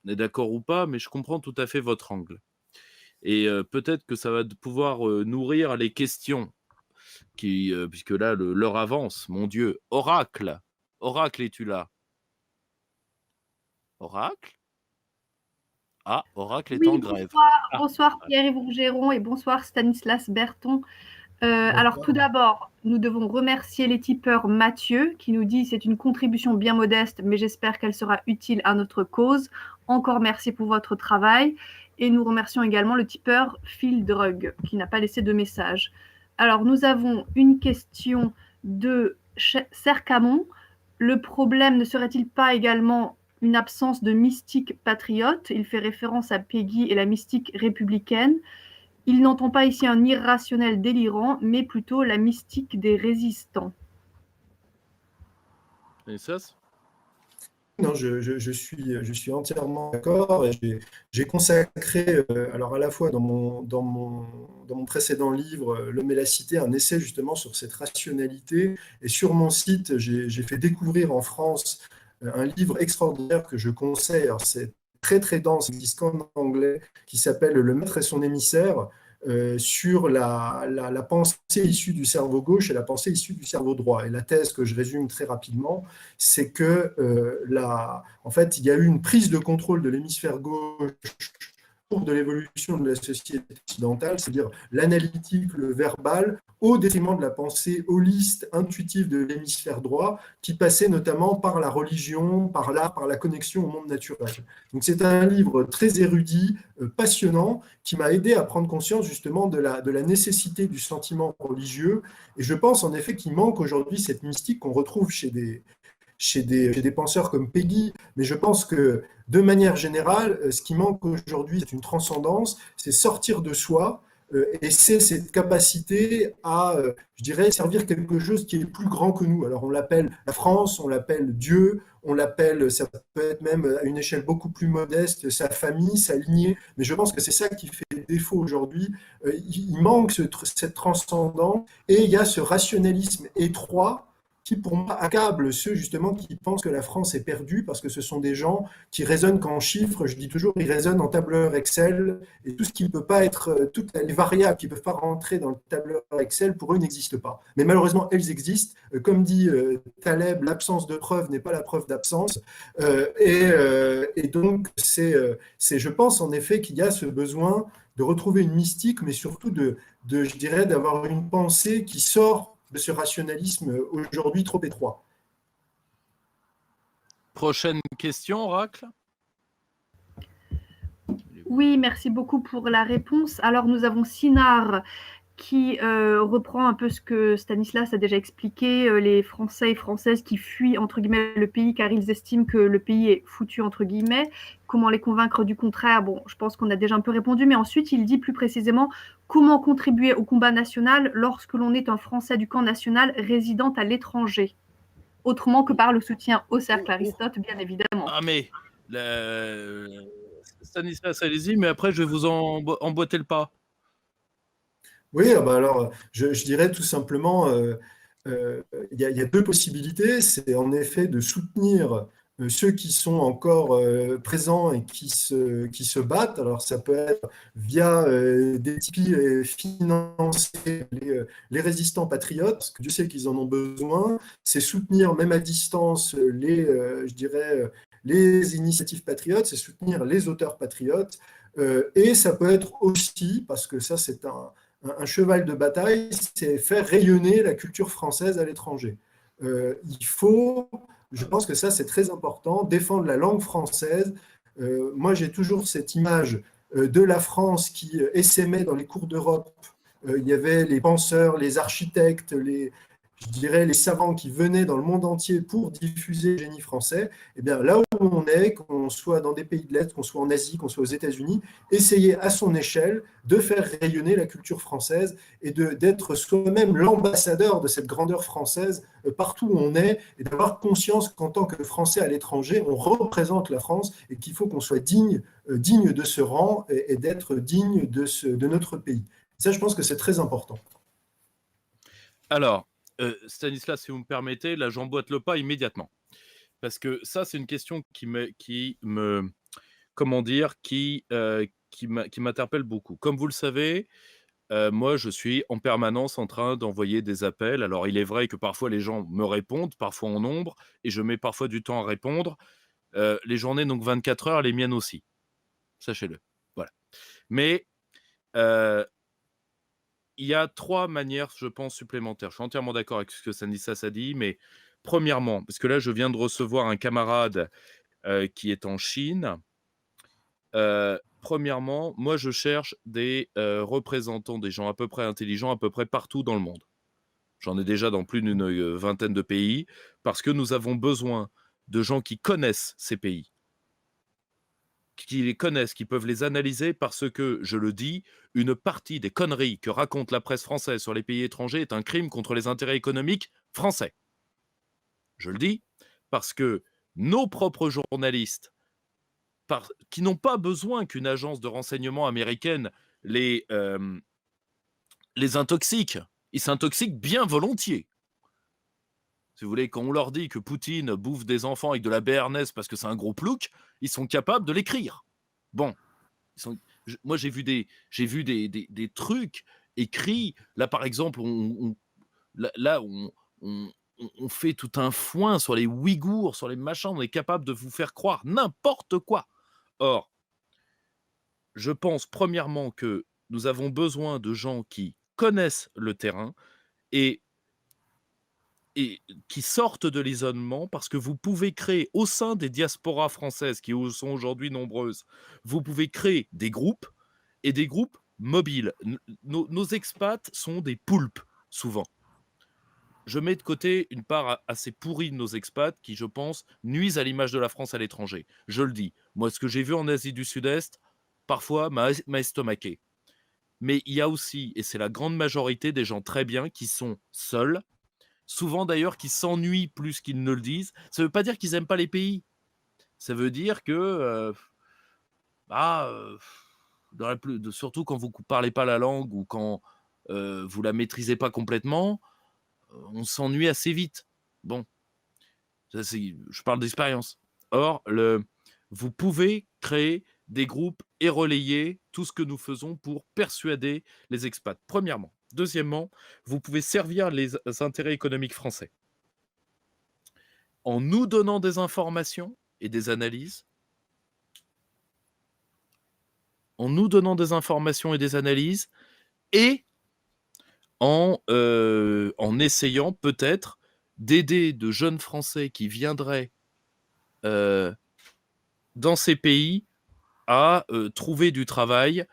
on est d'accord ou pas, mais je comprends tout à fait votre angle. Et peut-être que ça va pouvoir nourrir les questions, puisque là, l'heure avance, mon Dieu. Oracle, Oracle, es-tu là? Oracle? Ah, Oracle est en Oui, grève. bonsoir Pierre-Yves Rougeron et bonsoir Stanislas Berton. Alors tout d'abord, nous devons remercier les tipeurs Mathieu qui nous dit c'est une contribution bien modeste, mais j'espère qu'elle sera utile à notre cause. Encore merci pour votre travail. Et nous remercions également le tipeur Phil Drug qui n'a pas laissé de message. Alors nous avons une question de Cercamon. Le problème ne serait-il pas également une absence de mystique patriote? Il fait référence à Peggy et la mystique républicaine. Il n'entend pas ici un irrationnel délirant, mais plutôt la mystique des résistants. Et ça, Non, je suis entièrement d'accord. J'ai consacré, alors à la fois dans mon précédent livre, L'homme et la cité, un essai justement sur cette rationalité. Et sur mon site, j'ai fait découvrir en France un livre extraordinaire que je conseille. Alors, c'est très très dense, il existe qu'en anglais, qui s'appelle Le maître et son émissaire, sur la pensée issue du cerveau gauche et la pensée issue du cerveau droit. Et la thèse que je résume très rapidement, c'est que en fait, il y a eu une prise de contrôle de l'hémisphère gauche de l'évolution de la société occidentale, c'est-à-dire l'analytique, le verbal, au détriment de la pensée holiste, intuitive de l'hémisphère droit, qui passait notamment par la religion, par l'art, par la connexion au monde naturel. Donc c'est un livre très érudit, passionnant, qui m'a aidé à prendre conscience justement de la nécessité du sentiment religieux. Et je pense en effet qu'il manque aujourd'hui cette mystique qu'on retrouve chez des penseurs comme Peggy, mais je pense que de manière générale, ce qui manque aujourd'hui, c'est une transcendance, c'est sortir de soi, et c'est cette capacité à, je dirais, servir quelque chose qui est plus grand que nous. Alors on l'appelle la France, on l'appelle Dieu, on l'appelle, ça peut être même à une échelle beaucoup plus modeste, sa famille, sa lignée, mais je pense que c'est ça qui fait défaut aujourd'hui. Il manque cette transcendance, et il y a ce rationalisme étroit qui, pour moi, accable ceux justement qui pensent que la France est perdue, parce que ce sont des gens qui raisonnent qu'en chiffres, je dis toujours, ils raisonnent en tableur Excel, et tout ce qui ne peut pas être, toutes les variables qui ne peuvent pas rentrer dans le tableur Excel, pour eux, n'existent pas. Mais malheureusement, elles existent. Comme dit Taleb, l'absence de preuve n'est pas la preuve d'absence. Et donc, je pense en effet qu'il y a ce besoin de retrouver une mystique, mais surtout je dirais, d'avoir une pensée qui sort de ce rationalisme aujourd'hui trop étroit. prochaine question, Oracle? Oui, merci beaucoup pour la réponse. Alors, nous avons Sinar qui reprend un peu ce que Stanislas a déjà expliqué, les Français et Françaises qui fuient, entre guillemets, le pays car ils estiment que le pays est foutu, entre guillemets. Comment les convaincre du contraire? Bon, je pense qu'on a déjà un peu répondu, mais ensuite, il dit plus précisément comment contribuer au combat national lorsque l'on est un Français du camp national résidant à l'étranger, autrement que par le soutien au cercle Aristote, bien évidemment. Ah, mais Stanislas, allez-y, mais après, je vais vous emboîter le pas. Oui, alors, je dirais tout simplement, il y a deux possibilités. C'est en effet de soutenir ceux qui sont encore présents et qui se battent. Alors, ça peut être via des Tipeee financer les résistants patriotes, parce que Dieu sait qu'ils en ont besoin. C'est soutenir, même à distance, je dirais, les initiatives patriotes, c'est soutenir les auteurs patriotes. Et ça peut être aussi, parce que ça, c'est un cheval de bataille, c'est faire rayonner la culture française à l'étranger. Il faut, je pense que ça c'est très important, défendre la langue française. Moi j'ai toujours cette image de la France qui essaimait dans les cours d'Europe. Il y avait les penseurs, les architectes, je dirais, les savants qui venaient dans le monde entier pour diffuser le génie français, eh bien, là où on est, qu'on soit dans des pays de l'Est, qu'on soit en Asie, qu'on soit aux États-Unis, essayer à son échelle de faire rayonner la culture française et d'être soi-même l'ambassadeur de cette grandeur française partout où on est, et d'avoir conscience qu'en tant que Français à l'étranger, on représente la France et qu'il faut qu'on soit digne de ce rang et d'être digne de notre pays. Ça, je pense que c'est très important. Alors, Stanislas, si vous me permettez, là, j'emboîte le pas immédiatement. Parce que ça, c'est une question qui m'interpelle beaucoup. Comme vous le savez, moi, je suis en permanence en train d'envoyer des appels. Alors, il est vrai que parfois, les gens me répondent, parfois en nombre, et je mets parfois du temps à répondre. Les journées, donc 24 heures, les miennes aussi. Sachez-le. Voilà. Mais il y a 3 manières, je pense, supplémentaires. Je suis entièrement d'accord avec ce que Stanislas a dit, mais premièrement, parce que là, je viens de recevoir un camarade qui est en Chine. Premièrement, moi, je cherche des représentants, des gens à peu près intelligents, à peu près partout dans le monde. J'en ai déjà dans plus d'une vingtaine de pays, parce que nous avons besoin de gens qui connaissent ces pays, qui les connaissent, qui peuvent les analyser, parce que, je le dis, une partie des conneries que raconte la presse française sur les pays étrangers est un crime contre les intérêts économiques français. Je le dis parce que nos propres journalistes, qui n'ont pas besoin qu'une agence de renseignement américaine les intoxique. Ils s'intoxiquent bien volontiers. Si vous voulez, quand on leur dit que Poutine bouffe des enfants avec de la béarnaise parce que c'est un gros plouc, ils sont capables de l'écrire. Bon, moi j'ai vu des trucs écrits. Là, par exemple, on fait tout un foin sur les Ouïghours, sur les machins. On est capable de vous faire croire n'importe quoi. Or, je pense premièrement que nous avons besoin de gens qui connaissent le terrain et qui sortent de l'isolement, parce que vous pouvez créer au sein des diasporas françaises qui sont aujourd'hui nombreuses, vous pouvez créer des groupes et des groupes mobiles. Nos expats sont des poulpes, souvent. Je mets de côté une part assez pourrie de nos expats qui, je pense, nuisent à l'image de la France à l'étranger. Je le dis. Moi, ce que j'ai vu en Asie du Sud-Est, parfois, m'a estomaqué. Mais il y a aussi, et c'est la grande majorité des gens très bien, qui sont seuls, souvent d'ailleurs qui s'ennuient plus qu'ils ne le disent. Ça ne veut pas dire qu'ils n'aiment pas les pays. Ça veut dire que, surtout quand vous ne parlez pas la langue ou quand vous ne la maîtrisez pas complètement, on s'ennuie assez vite. Bon, ça, je parle d'expérience. Or, vous pouvez créer des groupes et relayer tout ce que nous faisons pour persuader les expats, premièrement. Deuxièmement, vous pouvez servir les intérêts économiques français en nous donnant des informations et des analyses, et en essayant peut-être d'aider de jeunes Français qui viendraient dans ces pays à trouver du travail.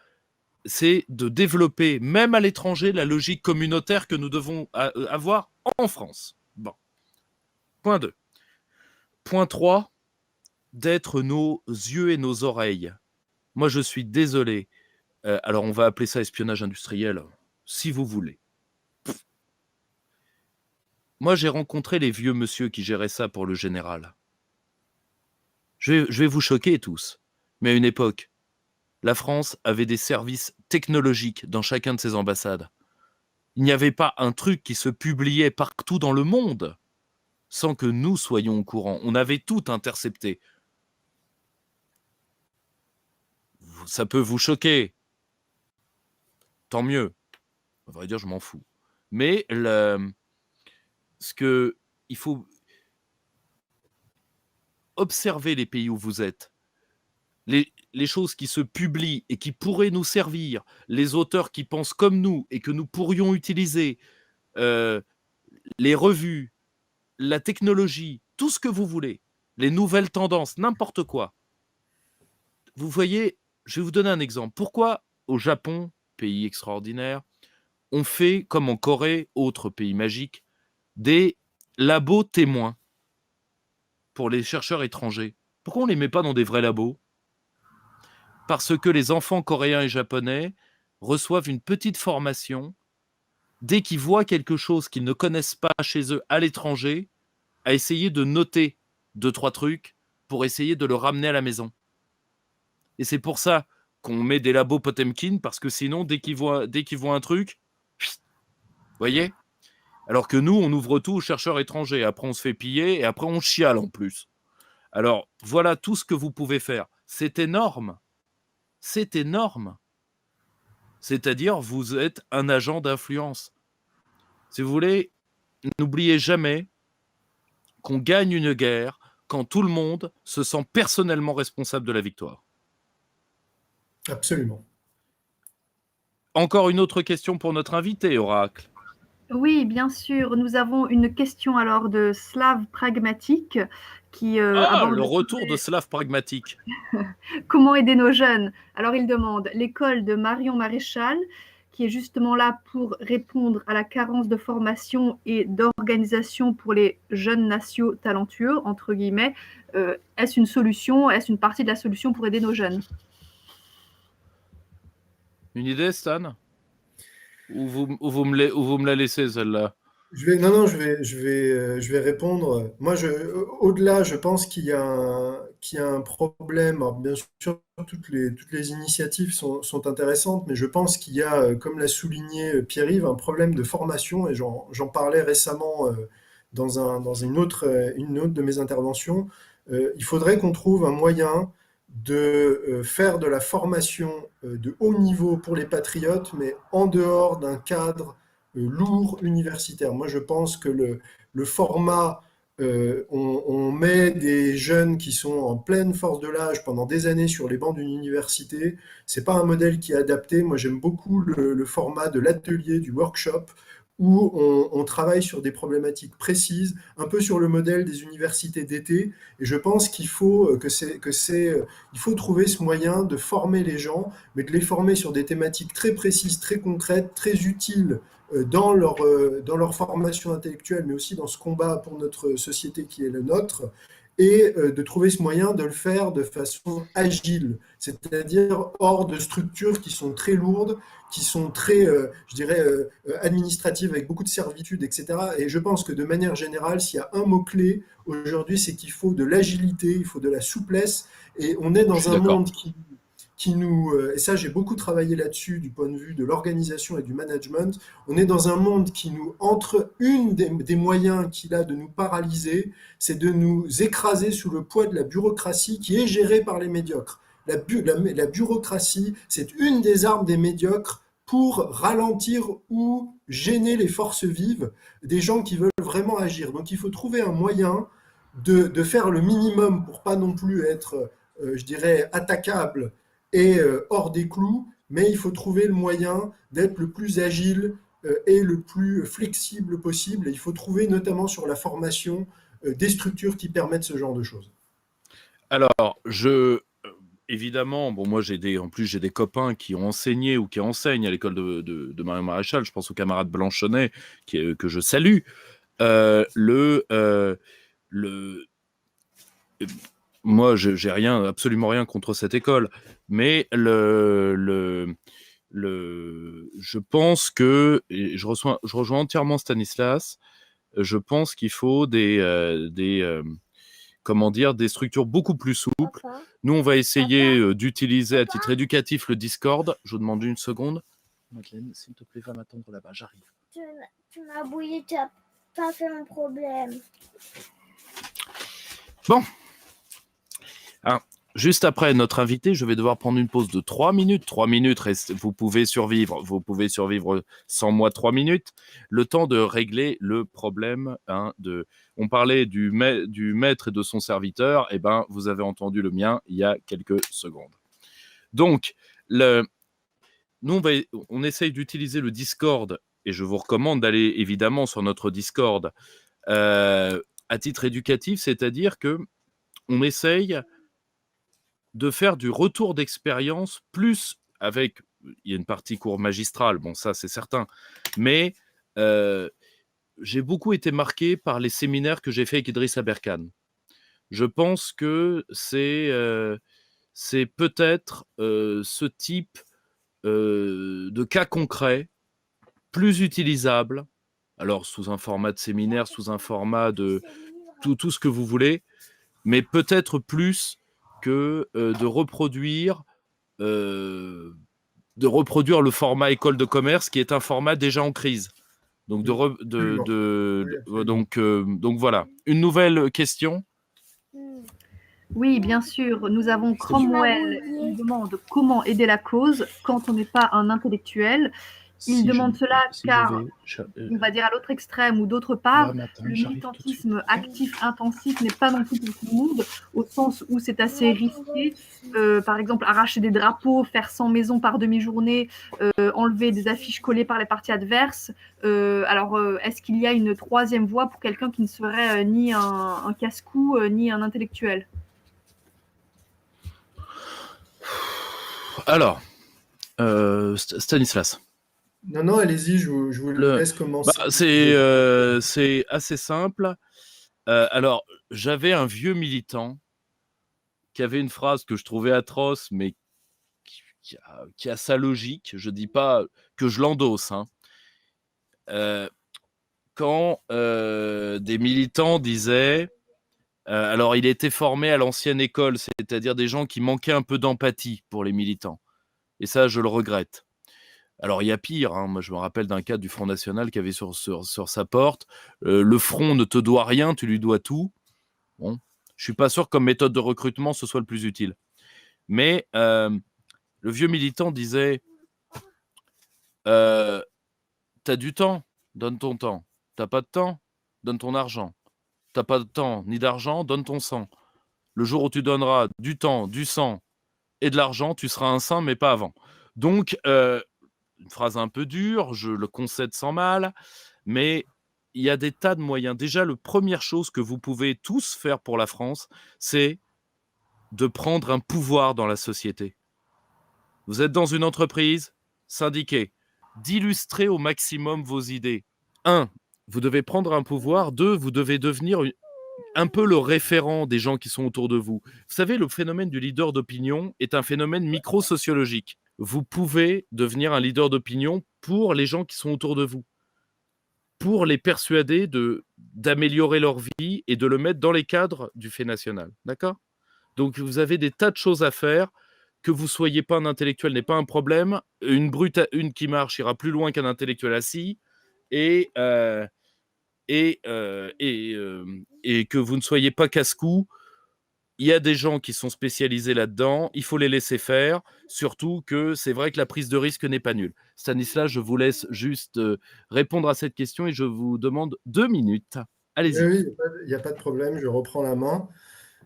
C'est de développer, même à l'étranger, la logique communautaire que nous devons avoir en France. Bon. Point 2. Point 3, d'être nos yeux et nos oreilles. Moi, je suis désolé. Alors, on va appeler ça espionnage industriel, si vous voulez. Moi, j'ai rencontré les vieux monsieur qui géraient ça pour le général. Je vais vous choquer tous. Mais à une époque, la France avait des services technologiques dans chacun de ses ambassades. Il n'y avait pas un truc qui se publiait partout dans le monde sans que nous soyons au courant. On avait tout intercepté. Ça peut vous choquer. Tant mieux. À vrai dire, je m'en fous. Mais il faut observer les pays où vous êtes. Les choses qui se publient et qui pourraient nous servir, les auteurs qui pensent comme nous et que nous pourrions utiliser, les revues, la technologie, tout ce que vous voulez, les nouvelles tendances, n'importe quoi. Vous voyez, je vais vous donner un exemple. Pourquoi au Japon, pays extraordinaire, on fait, comme en Corée, autre pays magique, des labos témoins pour les chercheurs étrangers. Pourquoi on ne les met pas dans des vrais labos? Parce que les enfants coréens et japonais reçoivent une petite formation dès qu'ils voient quelque chose qu'ils ne connaissent pas chez eux à l'étranger, à essayer de noter 2-3 trucs pour essayer de le ramener à la maison. Et c'est pour ça qu'on met des labos Potemkin, parce que sinon, dès qu'ils voient un truc, vous voyez? Alors que nous, on ouvre tout aux chercheurs étrangers. Après, on se fait piller et après, on chiale en plus. Alors, voilà tout ce que vous pouvez faire. C'est énorme. C'est énorme. C'est-à-dire, vous êtes un agent d'influence. Si vous voulez, n'oubliez jamais qu'on gagne une guerre quand tout le monde se sent personnellement responsable de la victoire. Absolument. Encore une autre question pour notre invité, Oracle. Oui, bien sûr. Nous avons une question alors de Slav Pragmatique qui aborde le retour de Slav Pragmatique. Comment aider nos jeunes? Alors il demande l'école de Marion Maréchal, qui est justement là pour répondre à la carence de formation et d'organisation pour les jeunes nationaux talentueux, entre guillemets. Est-ce une solution? Est-ce une partie de la solution pour aider nos jeunes? Une idée, Stan? Ou vous me la laissez, celle-là? Je vais répondre. Moi, au-delà, je pense qu'il y a un problème. Alors, bien sûr, toutes les initiatives sont intéressantes, mais je pense qu'il y a, comme l'a souligné Pierre-Yves, un problème de formation, et j'en parlais récemment dans une autre de mes interventions. Il faudrait qu'on trouve un moyen de faire de la formation de haut niveau pour les patriotes, mais en dehors d'un cadre lourd universitaire. Moi, je pense que le format, on met des jeunes qui sont en pleine force de l'âge pendant des années sur les bancs d'une université. C'est pas un modèle qui est adapté. Moi, j'aime beaucoup le format de l'atelier, du workshop, où on travaille sur des problématiques précises, un peu sur le modèle des universités d'été. Et je pense qu'il faut il faut trouver ce moyen de former les gens, mais de les former sur des thématiques très précises, très concrètes, très utiles dans leur formation intellectuelle, mais aussi dans ce combat pour notre société qui est le nôtre, et de trouver ce moyen de le faire de façon agile, c'est-à-dire hors de structures qui sont très lourdes, qui sont très, je dirais, administratives, avec beaucoup de servitudes, etc. Et je pense que de manière générale, s'il y a un mot-clé aujourd'hui, c'est qu'il faut de l'agilité, il faut de la souplesse, et on est dans un monde qui nous, et ça j'ai beaucoup travaillé là-dessus du point de vue de l'organisation et du management, on est dans un monde qui nous, entre une des moyens qu'il a de nous paralyser, c'est de nous écraser sous le poids de la bureaucratie qui est gérée par les médiocres. La bureaucratie, c'est une des armes des médiocres pour ralentir ou gêner les forces vives des gens qui veulent vraiment agir. Donc il faut trouver un moyen de faire le minimum pour pas non plus être, je dirais, attaquable et hors des clous, mais il faut trouver le moyen d'être le plus agile et le plus flexible possible. Et il faut trouver notamment sur la formation des structures qui permettent ce genre de choses. Alors, évidemment, bon, moi j'ai des copains qui ont enseigné ou qui enseignent à l'école de Marion Maréchal. Je pense au camarade Blanchonnet que je salue. Moi, j'ai absolument rien contre cette école, mais je pense que, et je rejoins entièrement Stanislas, je pense qu'il faut des structures beaucoup plus souples. Nous, on va essayer d'utiliser à titre éducatif le Discord. Je vous demande une seconde. Madeleine, s'il te plaît, va m'attendre là-bas, j'arrive. Tu m'as bouillé, tu n'as pas fait mon problème. Bon. Juste après notre invité, je vais devoir prendre une pause de 3 minutes. 3 minutes, vous pouvez survivre sans moi 3 minutes. Le temps de régler le problème. On parlait du maître et de son serviteur. Eh ben, vous avez entendu le mien il y a quelques secondes. Donc, nous, on essaye d'utiliser le Discord, et je vous recommande d'aller évidemment sur notre Discord à titre éducatif, c'est-à-dire que on essaye de faire du retour d'expérience plus il y a une partie cours magistrale, bon ça c'est certain, mais j'ai beaucoup été marqué par les séminaires que j'ai fait avec Idriss Aberkane. Je pense que c'est peut-être ce type de cas concret plus utilisable, alors sous un format de séminaire, sous un format de tout ce que vous voulez, mais peut-être plus que de reproduire le format école de commerce, qui est un format déjà en crise. Donc, donc voilà. Une nouvelle question. Oui, bien sûr. Nous avons Cromwell qui demande comment aider la cause quand on n'est pas un intellectuel. Il demande cela car, on va dire à l'autre extrême ou d'autre part, le militantisme actif intensif n'est pas non plus pour tout le monde, au sens où c'est assez risqué. Par exemple, arracher des drapeaux, faire 100 maisons par demi-journée, enlever des affiches collées par les partis adverses. Alors, est-ce qu'il y a une troisième voie pour quelqu'un qui ne serait ni un casse-cou, ni un intellectuel? Alors, Stanislas. Non, allez-y, je vous laisse commencer. C'est assez simple. Alors, j'avais un vieux militant qui avait une phrase que je trouvais atroce, mais qui a sa logique. Je ne dis pas que je l'endosse. Hein. Quand des militants disaient... alors, il était formé à l'ancienne école, c'est-à-dire des gens qui manquaient un peu d'empathie pour les militants. Et ça, je le regrette. Alors, il y a pire. Hein. Moi, je me rappelle d'un cas du Front National qui avait sur sa porte le Front ne te doit rien, tu lui dois tout. Bon, je suis pas sûr que comme méthode de recrutement, ce soit le plus utile. Mais le vieux militant disait t'as du temps, donne ton temps. T'as pas de temps, donne ton argent. T'as pas de temps ni d'argent, donne ton sang. Le jour où tu donneras du temps, du sang et de l'argent, tu seras un saint, mais pas avant. Donc, une phrase un peu dure, je le concède sans mal, mais il y a des tas de moyens. Déjà, la première chose que vous pouvez tous faire pour la France, c'est de prendre un pouvoir dans la société. Vous êtes dans une entreprise, syndiquée, d'illustrer au maximum vos idées. 1, vous devez prendre un pouvoir. 2, vous devez devenir un peu le référent des gens qui sont autour de vous. Vous savez, le phénomène du leader d'opinion est un phénomène micro-sociologique. Vous pouvez devenir un leader d'opinion pour les gens qui sont autour de vous, pour les persuader d'améliorer leur vie et de le mettre dans les cadres du fait national. D'accord ? Donc, vous avez des tas de choses à faire. Que vous ne soyez pas un intellectuel n'est pas un problème. Une brute, une qui marche ira plus loin qu'un intellectuel assis. Et que vous ne soyez pas casse-cou. Il y a des gens qui sont spécialisés là-dedans, il faut les laisser faire, surtout que c'est vrai que la prise de risque n'est pas nulle. Stanislas, je vous laisse juste répondre à cette question et je vous demande 2 minutes. Allez-y. Oui, il n'y a pas de problème, je reprends la main.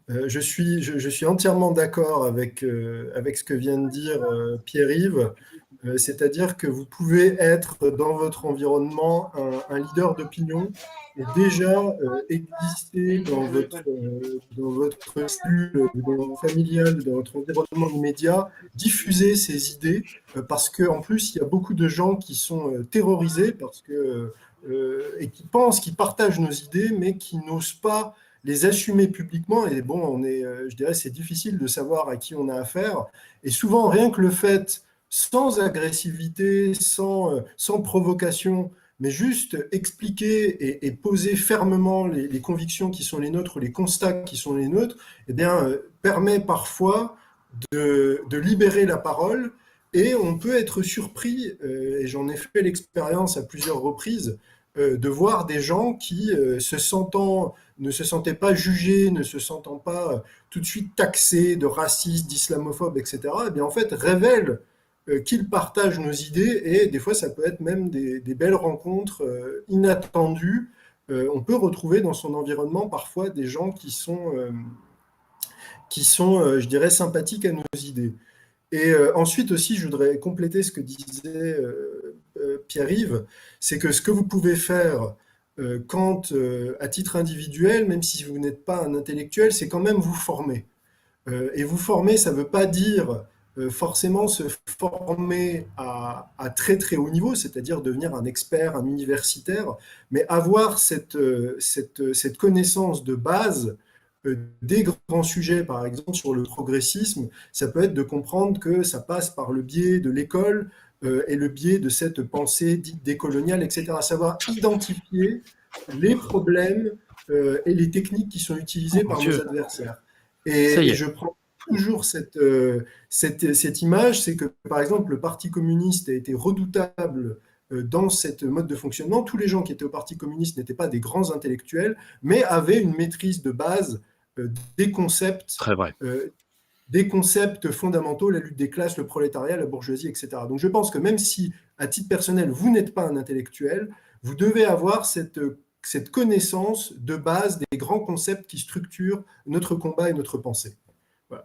Je suis entièrement d'accord avec ce que vient de dire Pierre-Yves, c'est-à-dire que vous pouvez être dans votre environnement un leader d'opinion et déjà exister dans votre cellule familiale, dans votre environnement immédiat, diffuser ces idées, parce qu'en plus, il y a beaucoup de gens qui sont terrorisés et qui pensent qu'ils partagent nos idées, mais qui n'osent pas les assumer publiquement. Et bon, je dirais, c'est difficile de savoir à qui on a affaire. Et souvent, rien que le fait, sans agressivité, sans provocation, mais juste expliquer et poser fermement les convictions qui sont les nôtres, ou les constats qui sont les nôtres, eh bien, permet parfois de libérer la parole. Et on peut être surpris, et j'en ai fait l'expérience à plusieurs reprises, de voir des gens qui, ne se sentaient pas jugés, ne se sentant pas tout de suite taxés de racistes, d'islamophobes, etc., eh bien, en fait, révèlent qu'ils partagent nos idées, et des fois, ça peut être même des belles rencontres inattendues. On peut retrouver dans son environnement parfois des gens qui sont je dirais, sympathiques à nos idées. Et ensuite aussi, je voudrais compléter ce que disait Pierre-Yves, c'est que ce que vous pouvez faire quand, à titre individuel, même si vous n'êtes pas un intellectuel, c'est quand même vous former. Et vous former, ça ne veut pas dire forcément se former à très très haut niveau, c'est-à-dire devenir un expert, un universitaire, mais avoir cette connaissance de base des grands sujets, par exemple sur le progressisme, ça peut être de comprendre que ça passe par le biais de l'école et le biais de cette pensée dite décoloniale, etc. Savoir identifier les problèmes et les techniques qui sont utilisées par nos adversaires. Et je prends toujours cette image, c'est que par exemple le Parti communiste a été redoutable dans cette mode de fonctionnement. Tous les gens qui étaient au Parti communiste n'étaient pas des grands intellectuels, mais avaient une maîtrise de base des concepts, des concepts fondamentaux, la lutte des classes, le prolétariat, la bourgeoisie, etc. Donc je pense que même si, à titre personnel, vous n'êtes pas un intellectuel, vous devez avoir cette connaissance de base des grands concepts qui structurent notre combat et notre pensée. Voilà.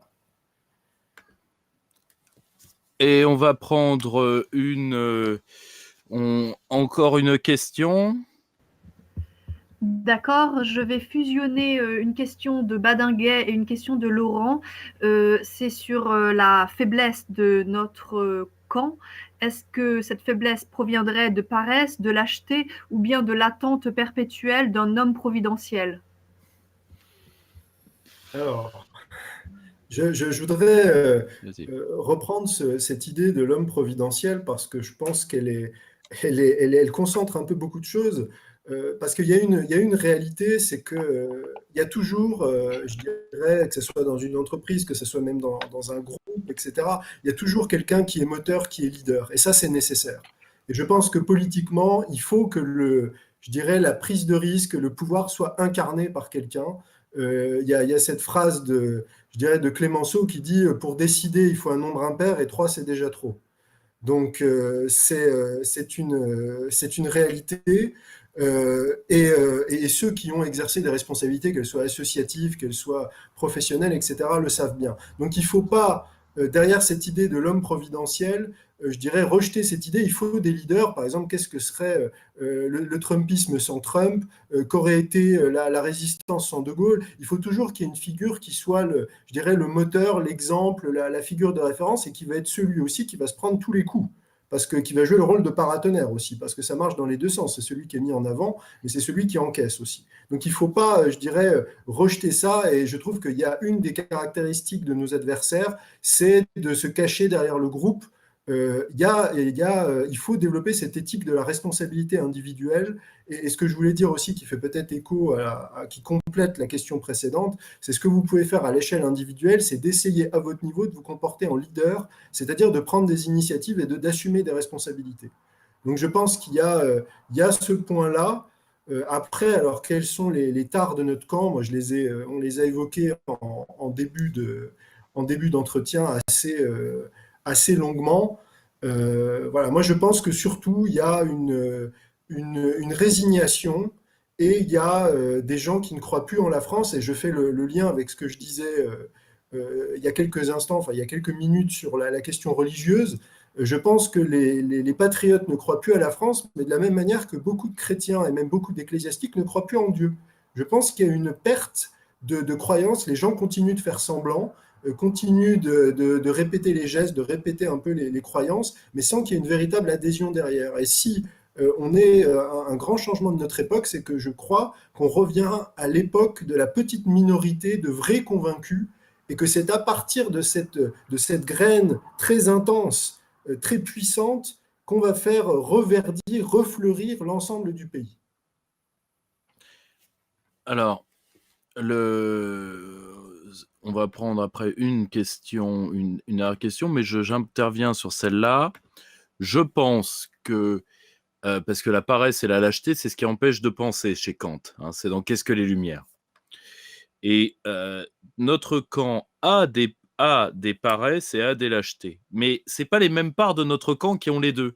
Et on va prendre encore une question. D'accord, je vais fusionner une question de Badinguet et une question de Laurent. C'est sur la faiblesse de notre camp. Est-ce que cette faiblesse proviendrait de paresse, de lâcheté ou bien de l'attente perpétuelle d'un homme providentiel? Alors, je voudrais reprendre cette idée de l'homme providentiel parce que je pense elle concentre un peu beaucoup de choses. Parce qu'il y a une réalité, c'est qu'il y a toujours, je dirais, que ce soit dans une entreprise, que ce soit même dans un groupe, etc., il y a toujours quelqu'un qui est moteur, qui est leader. Et ça, c'est nécessaire. Et je pense que politiquement, il faut que je dirais, la prise de risque, le pouvoir soit incarné par quelqu'un. Il y a cette phrase je dirais, de Clémenceau qui dit « Pour décider, il faut un nombre impair et 3, c'est déjà trop ». Donc, c'est une réalité. Et ceux qui ont exercé des responsabilités, qu'elles soient associatives, qu'elles soient professionnelles, etc., le savent bien. Donc il ne faut pas, derrière cette idée de l'homme providentiel, je dirais rejeter cette idée. Il faut des leaders. Par exemple, qu'est-ce que serait le Trumpisme sans Trump, qu'aurait été la résistance sans De Gaulle? Il faut toujours qu'il y ait une figure qui soit, je dirais, le moteur, l'exemple, la figure de référence, et qui va être celui aussi qui va se prendre tous les coups. Qui va jouer le rôle de paratonnerre aussi, parce que ça marche dans les deux sens. C'est celui qui est mis en avant, mais c'est celui qui encaisse aussi. Donc il ne faut pas, je dirais, rejeter ça, et je trouve qu'il y a une des caractéristiques de nos adversaires, c'est de se cacher derrière le groupe. Il faut développer cette éthique de la responsabilité individuelle, et ce que je voulais dire aussi, qui fait peut-être écho, qui complète la question précédente, c'est ce que vous pouvez faire à l'échelle individuelle, c'est d'essayer à votre niveau de vous comporter en leader, c'est-à-dire de prendre des initiatives et d'assumer des responsabilités. Donc je pense qu'il y a ce point-là. Après, alors quels sont les tares de notre camp? Moi, on les a évoqués en début d'entretien assez longuement. Voilà, moi je pense que surtout il y a une résignation, et il y a des gens qui ne croient plus en la France, et je fais le lien avec ce que je disais il y a quelques instants, enfin il y a quelques minutes sur la question religieuse. Je pense que les patriotes ne croient plus à la France, mais de la même manière que beaucoup de chrétiens et même beaucoup d'ecclésiastiques ne croient plus en Dieu. Je pense qu'il y a une perte de croyance, les gens continuent de faire semblant, continuent de répéter les gestes, de répéter un peu les croyances, mais sans qu'il y ait une véritable adhésion derrière. Et si on est un grand changement de notre époque, c'est que je crois qu'on revient à l'époque de la petite minorité de vrais convaincus, et que c'est à partir de cette graine très intense, très puissante, qu'on va faire reverdir, refleurir l'ensemble du pays. Alors, on va prendre après une question, une dernière question, mais j'interviens sur celle-là. Je pense que, parce que la paresse et la lâcheté, c'est ce qui empêche de penser chez Kant. Hein, c'est dans Qu'est-ce que les Lumières? Et notre camp a des paresses et a des lâchetés. Mais ce n'est pas les mêmes parts de notre camp qui ont les deux.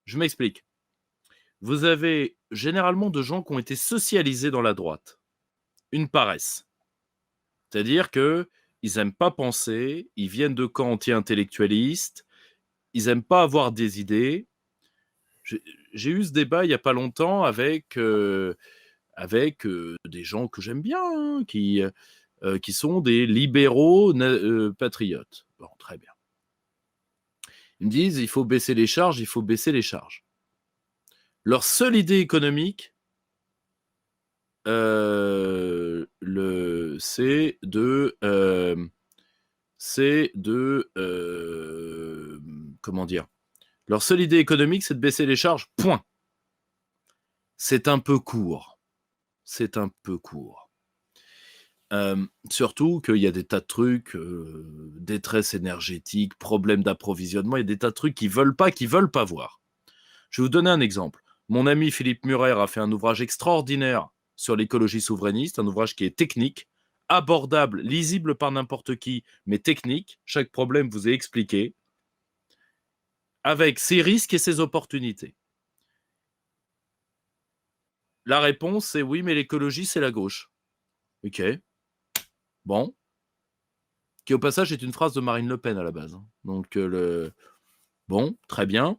Je m'explique. Vous avez généralement de gens qui ont été socialisés dans la droite. Une paresse. C'est-à-dire qu'ils n'aiment pas penser, ils viennent de camps anti-intellectualistes, ils n'aiment pas avoir des idées. J'ai eu ce débat il n'y a pas longtemps avec des gens que j'aime bien, hein, qui sont des libéraux patriotes. Bon, très bien. Ils me disent, il faut baisser les charges, il faut baisser les charges. Leur seule idée économique, c'est de comment dire, leur seule idée économique, c'est de baisser les charges, point. C'est un peu court. C'est un peu court. Surtout qu'il y a des tas de trucs, détresse énergétique, problème d'approvisionnement, il y a des tas de trucs qu'ils veulent pas voir. Je vais vous donner un exemple. Mon ami Philippe Murer a fait un ouvrage extraordinaire sur l'écologie souverainiste, un ouvrage qui est technique, abordable, lisible par n'importe qui, mais technique. Chaque problème vous est expliqué, avec ses risques et ses opportunités. La réponse, c'est oui, mais l'écologie, c'est la gauche. Ok. Bon. Qui, au passage, est une phrase de Marine Le Pen à la base. Donc, bon, très bien.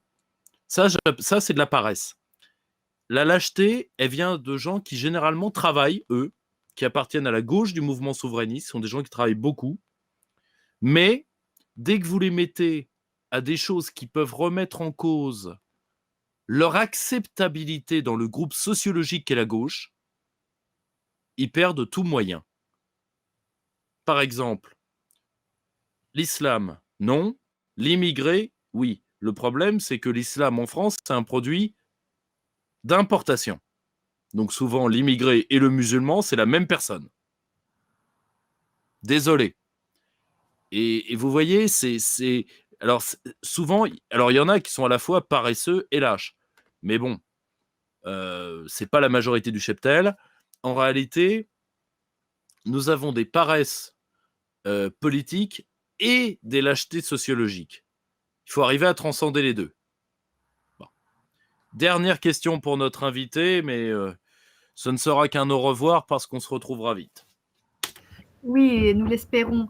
Ça, c'est de la paresse. La lâcheté, elle vient de gens qui, généralement, travaillent, eux, qui appartiennent à la gauche du mouvement souverainiste. Ce sont des gens qui travaillent beaucoup. Mais, dès que vous les mettez à des choses qui peuvent remettre en cause leur acceptabilité dans le groupe sociologique qu'est la gauche, ils perdent tout moyen. Par exemple, l'islam, non. L'immigré, oui. Le problème, c'est que l'islam en France, c'est un produit d'importation. Donc souvent, l'immigré et le musulman, c'est la même personne. Désolé. Et vous voyez, alors souvent, alors il y en a qui sont à la fois paresseux et lâches. Mais bon, c'est pas la majorité du cheptel. En réalité, nous avons des paresses politiques et des lâchetés sociologiques. Il faut arriver à transcender les deux. Bon. Dernière question pour notre invité, mais ce ne sera qu'un au revoir parce qu'on se retrouvera vite. Oui, nous l'espérons.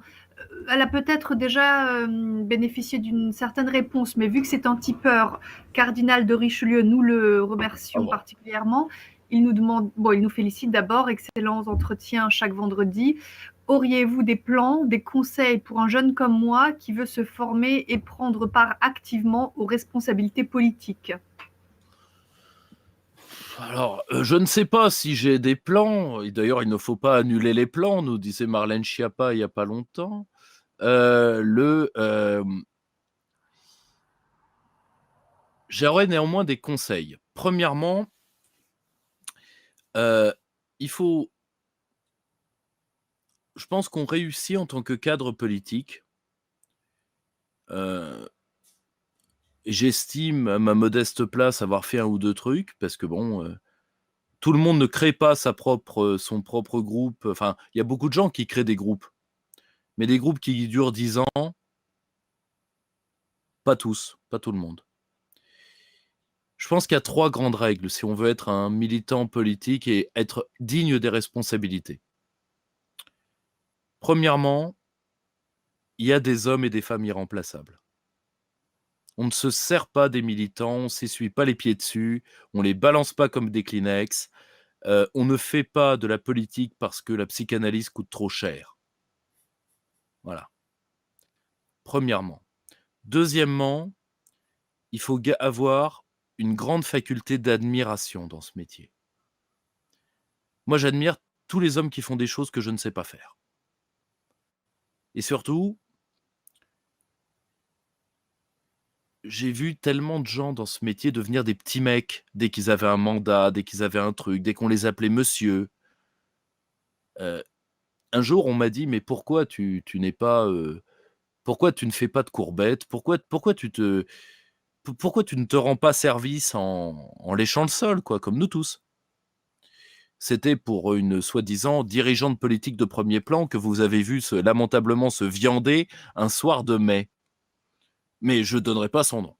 Elle a peut-être déjà bénéficié d'une certaine réponse, mais vu que c'est un tipeur cardinal de Richelieu, nous le remercions particulièrement. Il nous félicite d'abord, excellents entretiens chaque vendredi. Auriez-vous des plans, des conseils pour un jeune comme moi qui veut se former et prendre part activement aux responsabilités politiques ? Alors, je ne sais pas si j'ai des plans. Et d'ailleurs, il ne faut pas annuler les plans, nous disait Marlène Schiappa il n'y a pas longtemps. J'aurais néanmoins des conseils. Premièrement, il faut... Je pense qu'on réussit en tant que cadre politique. J'estime, à ma modeste place, avoir fait un ou deux trucs, parce que bon... tout le monde ne crée pas son propre groupe. Enfin, il y a beaucoup de gens qui créent des groupes. Mais des groupes qui durent 10 ans, pas tous, pas tout le monde. Je pense qu'il y a 3 grandes règles si on veut être un militant politique et être digne des responsabilités. Premièrement, il y a des hommes et des femmes irremplaçables. On ne se sert pas des militants, on ne s'essuie pas les pieds dessus, on ne les balance pas comme des Kleenex, on ne fait pas de la politique parce que la psychanalyse coûte trop cher. Voilà. Premièrement. Deuxièmement, il faut avoir une grande faculté d'admiration dans ce métier. Moi, j'admire tous les hommes qui font des choses que je ne sais pas faire. Et surtout, j'ai vu tellement de gens dans ce métier devenir des petits mecs dès qu'ils avaient un mandat, dès qu'ils avaient un truc, dès qu'on les appelait monsieur. Un jour, on m'a dit, mais pourquoi tu n'es pas... pourquoi tu ne fais pas de courbettes ? Pourquoi tu ne te rends pas service en léchant le sol, quoi, comme nous tous ? C'était pour une soi-disant dirigeante politique de premier plan que vous avez vu lamentablement se viander un soir de mai. Mais je ne donnerai pas son nom.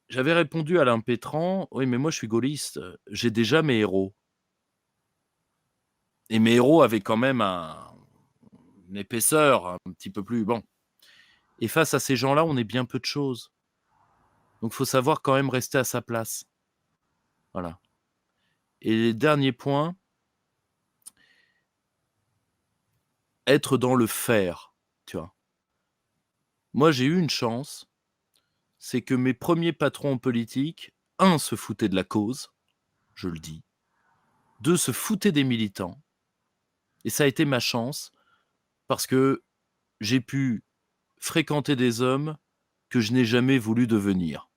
J'avais répondu à Alain Pétran, oui, mais moi je suis gaulliste, j'ai déjà mes héros. Et mes héros avaient quand même une épaisseur un petit peu plus... Bon. Et face à ces gens-là, on est bien peu de choses. Donc il faut savoir quand même rester à sa place. Voilà. Et dernier point, être dans le faire, tu vois. moi, j'ai eu une chance, c'est que mes premiers patrons en politique, un, se foutaient de la cause, je le dis, deux, se foutaient des militants, et ça a été ma chance, parce que j'ai pu fréquenter des hommes que je n'ai jamais voulu devenir.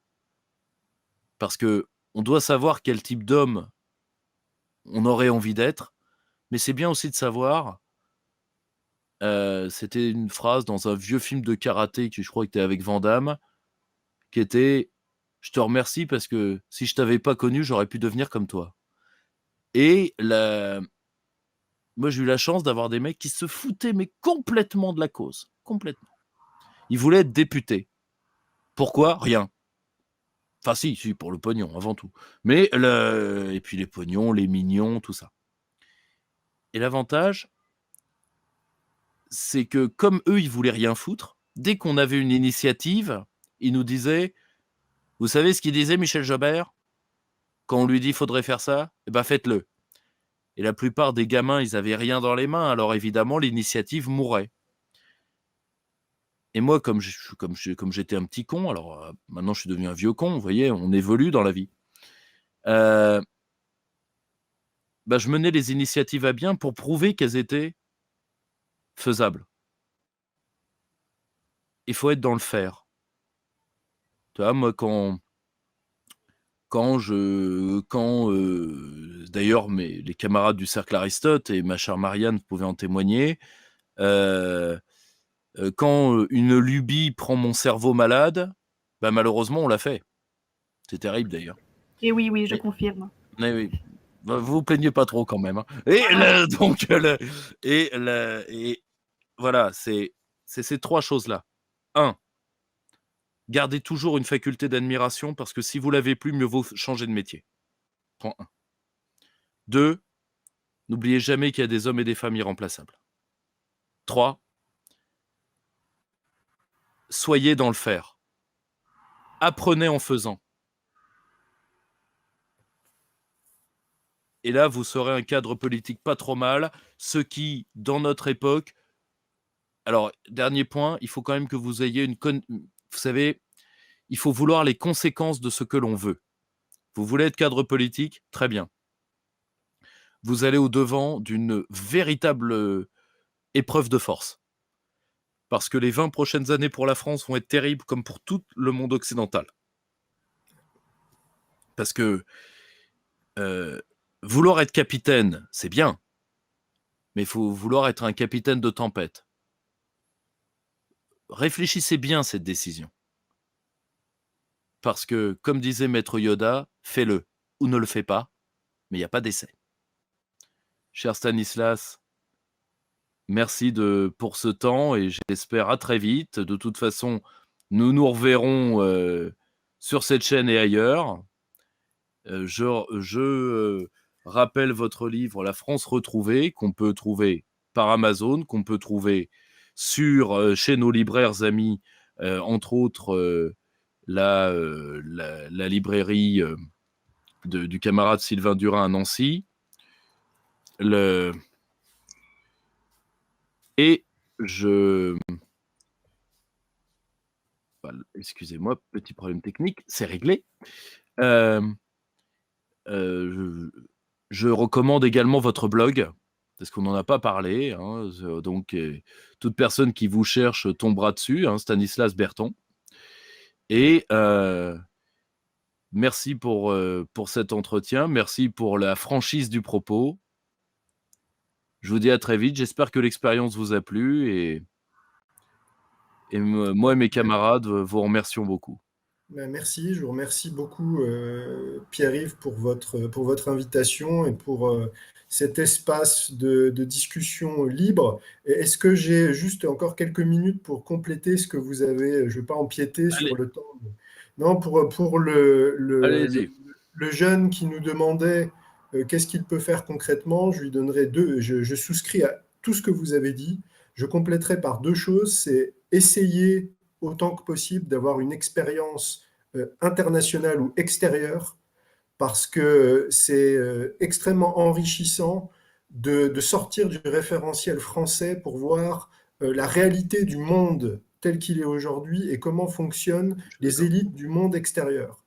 Parce que on doit savoir quel type d'homme on aurait envie d'être, mais c'est bien aussi de savoir, c'était une phrase dans un vieux film de karaté que je crois que était avec Van Damme, qui était « Je te remercie parce que si je t'avais pas connu, j'aurais pu devenir comme toi ». Et moi, j'ai eu la chance d'avoir des mecs qui se foutaient mais complètement de la cause, complètement. Ils voulaient être députés. Pourquoi? Rien. Enfin si, pour le pognon, avant tout. Mais et puis les pognons, les mignons, tout ça. Et l'avantage, c'est que comme eux, ils voulaient rien foutre, dès qu'on avait une initiative, ils nous disaient, vous savez ce qu'il disait Michel Jobert? Quand on lui dit, faudrait faire ça, eh ben faites-le. Et la plupart des gamins, ils avaient rien dans les mains, alors évidemment, l'initiative mourait. Et moi, comme j'étais un petit con, alors maintenant je suis devenu un vieux con, vous voyez, on évolue dans la vie. Je menais les initiatives à bien pour prouver qu'elles étaient faisables. Il faut être dans le faire. Tu vois, moi, d'ailleurs, les camarades du cercle Aristote et ma chère Marianne pouvaient en témoigner, quand une lubie prend mon cerveau malade, malheureusement, on l'a fait. C'est terrible, d'ailleurs. Et oui, je confirme. Mais oui. Vous vous plaignez pas trop quand même. Hein. Et voilà, c'est ces trois choses-là. 1. Gardez toujours une faculté d'admiration parce que si vous l'avez plus, mieux vaut changer de métier. Point 1. 2. N'oubliez jamais qu'il y a des hommes et des femmes irremplaçables. 3. Soyez dans le faire. Apprenez en faisant. Et là, vous serez un cadre politique pas trop mal. Ce qui, dans notre époque... Alors, dernier point, il faut quand même que vous ayez Vous savez, il faut vouloir les conséquences de ce que l'on veut. Vous voulez être cadre politique? Très bien. Vous allez au-devant d'une véritable épreuve de force. Parce que les 20 prochaines années pour la France vont être terribles comme pour tout le monde occidental. Parce que vouloir être capitaine, c'est bien. Mais il faut vouloir être un capitaine de tempête. Réfléchissez bien à cette décision. Parce que, comme disait Maître Yoda, fais-le ou ne le fais pas, mais il n'y a pas d'essai. Cher Stanislas, merci pour ce temps et j'espère à très vite. De toute façon, nous nous reverrons sur cette chaîne et ailleurs. Je rappelle votre livre La France retrouvée, qu'on peut trouver par Amazon, qu'on peut trouver chez nos libraires amis, entre autres la librairie du camarade Sylvain Durin à Nancy. Excusez-moi, petit problème technique, c'est réglé. Je recommande également votre blog, parce qu'on n'en a pas parlé. Hein, donc, toute personne qui vous cherche tombera dessus, hein, Stanislas Berton. Et merci pour cet entretien. Merci pour la franchise du propos. Je vous dis à très vite. J'espère que l'expérience vous a plu. Et moi et mes camarades vous remercions beaucoup. Merci, je vous remercie beaucoup Pierre-Yves pour votre invitation et pour cet espace de discussion libre. Est-ce que j'ai juste encore quelques minutes pour compléter ce que vous avez? Je ne vais pas empiéter sur le temps. Non, pour le jeune qui nous demandait qu'est-ce qu'il peut faire concrètement, je lui donnerai deux. Je souscris à tout ce que vous avez dit. Je compléterai par deux choses. C'est essayer autant que possible d'avoir une expérience internationale ou extérieure, parce que c'est extrêmement enrichissant de sortir du référentiel français pour voir la réalité du monde tel qu'il est aujourd'hui et comment fonctionnent les élites du monde extérieur.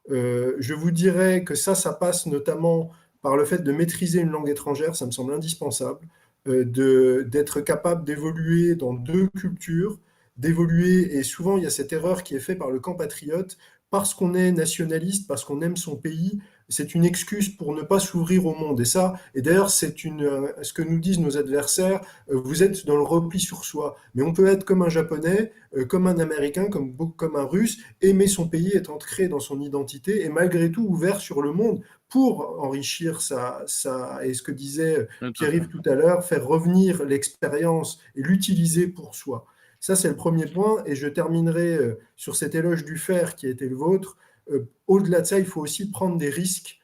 Je vous dirais que ça passe notamment par le fait de maîtriser une langue étrangère, ça me semble indispensable, d'être capable d'évoluer dans deux cultures, d'évoluer, et souvent il y a cette erreur qui est faite par le camp patriote, parce qu'on est nationaliste, parce qu'on aime son pays, c'est une excuse pour ne pas s'ouvrir au monde. Et ça, et d'ailleurs, c'est ce que nous disent nos adversaires, vous êtes dans le repli sur soi. Mais on peut être comme un Japonais, comme un Américain, comme un Russe, aimer son pays, être ancré dans son identité, et malgré tout ouvert sur le monde pour enrichir et ce que disait Pierre-Yves tout à l'heure, faire revenir l'expérience et l'utiliser pour soi. Ça, c'est le premier point. Et je terminerai sur cet éloge du faire qui a été le vôtre. Au-delà de ça, il faut aussi prendre des risques.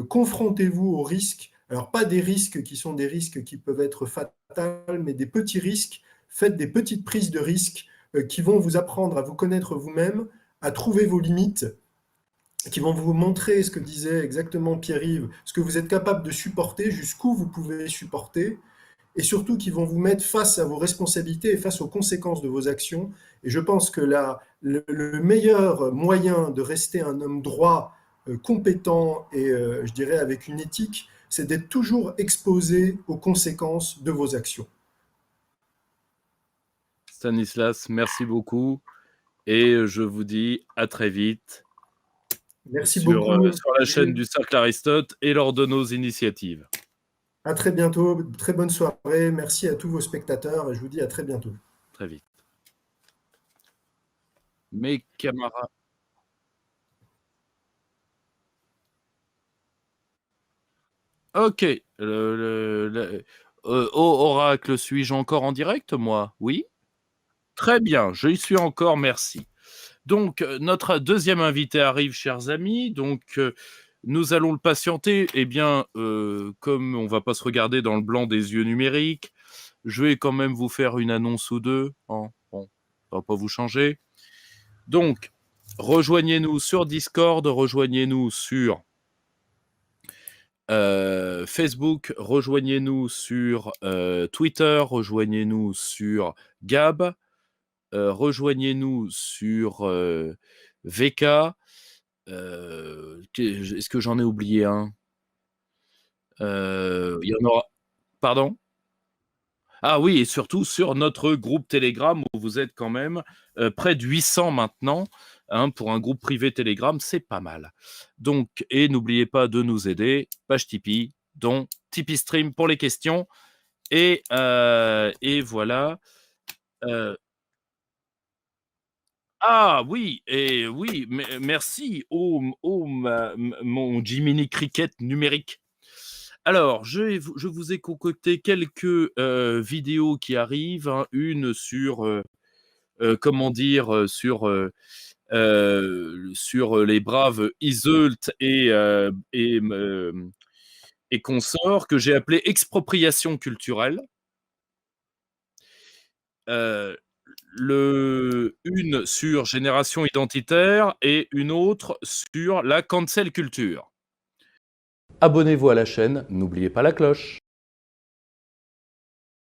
Confrontez-vous aux risques. Alors, pas des risques qui sont des risques qui peuvent être fatals, mais des petits risques. Faites des petites prises de risques qui vont vous apprendre à vous connaître vous-même, à trouver vos limites, qui vont vous montrer ce que disait exactement Pierre-Yves, ce que vous êtes capable de supporter, jusqu'où vous pouvez supporter, et surtout qui vont vous mettre face à vos responsabilités et face aux conséquences de vos actions. Et je pense que le meilleur moyen de rester un homme droit, compétent et, je dirais, avec une éthique, c'est d'être toujours exposé aux conséquences de vos actions. Stanislas, merci beaucoup. Et je vous dis à très vite. Merci beaucoup. Sur la chaîne du Cercle Aristote et lors de nos initiatives. À très bientôt, très bonne soirée, merci à tous vos spectateurs et je vous dis à très bientôt. Très vite. Mes camarades. Ok. Oracle, suis-je encore en direct, moi? Oui? Très bien, je y suis encore, merci. Donc, notre deuxième invité arrive, chers amis. Donc, nous allons le patienter. Eh bien, comme on ne va pas se regarder dans le blanc des yeux numériques, je vais quand même vous faire une annonce ou deux. Hein. Bon, ça ne va pas vous changer. Donc, rejoignez-nous sur Discord, rejoignez-nous sur Facebook, rejoignez-nous sur Twitter, rejoignez-nous sur Gab, rejoignez-nous sur VK. Est-ce que j'en ai oublié un? Il y en aura. Pardon? Ah oui, et surtout sur notre groupe Telegram où vous êtes quand même près de 800 maintenant. Hein, pour un groupe privé Telegram, c'est pas mal. Donc, et n'oubliez pas de nous aider, page Tipeee, dont Tipeee Stream pour les questions. Et voilà. Ah oui, et oui, merci mon Jiminy Cricket numérique. Alors, je vous ai concocté quelques vidéos qui arrivent, hein, une sur, comment dire, sur les braves Iseult et consorts, que j'ai appelé expropriation culturelle. Une sur génération identitaire et une autre sur la cancel culture. Abonnez-vous à la chaîne, n'oubliez pas la cloche.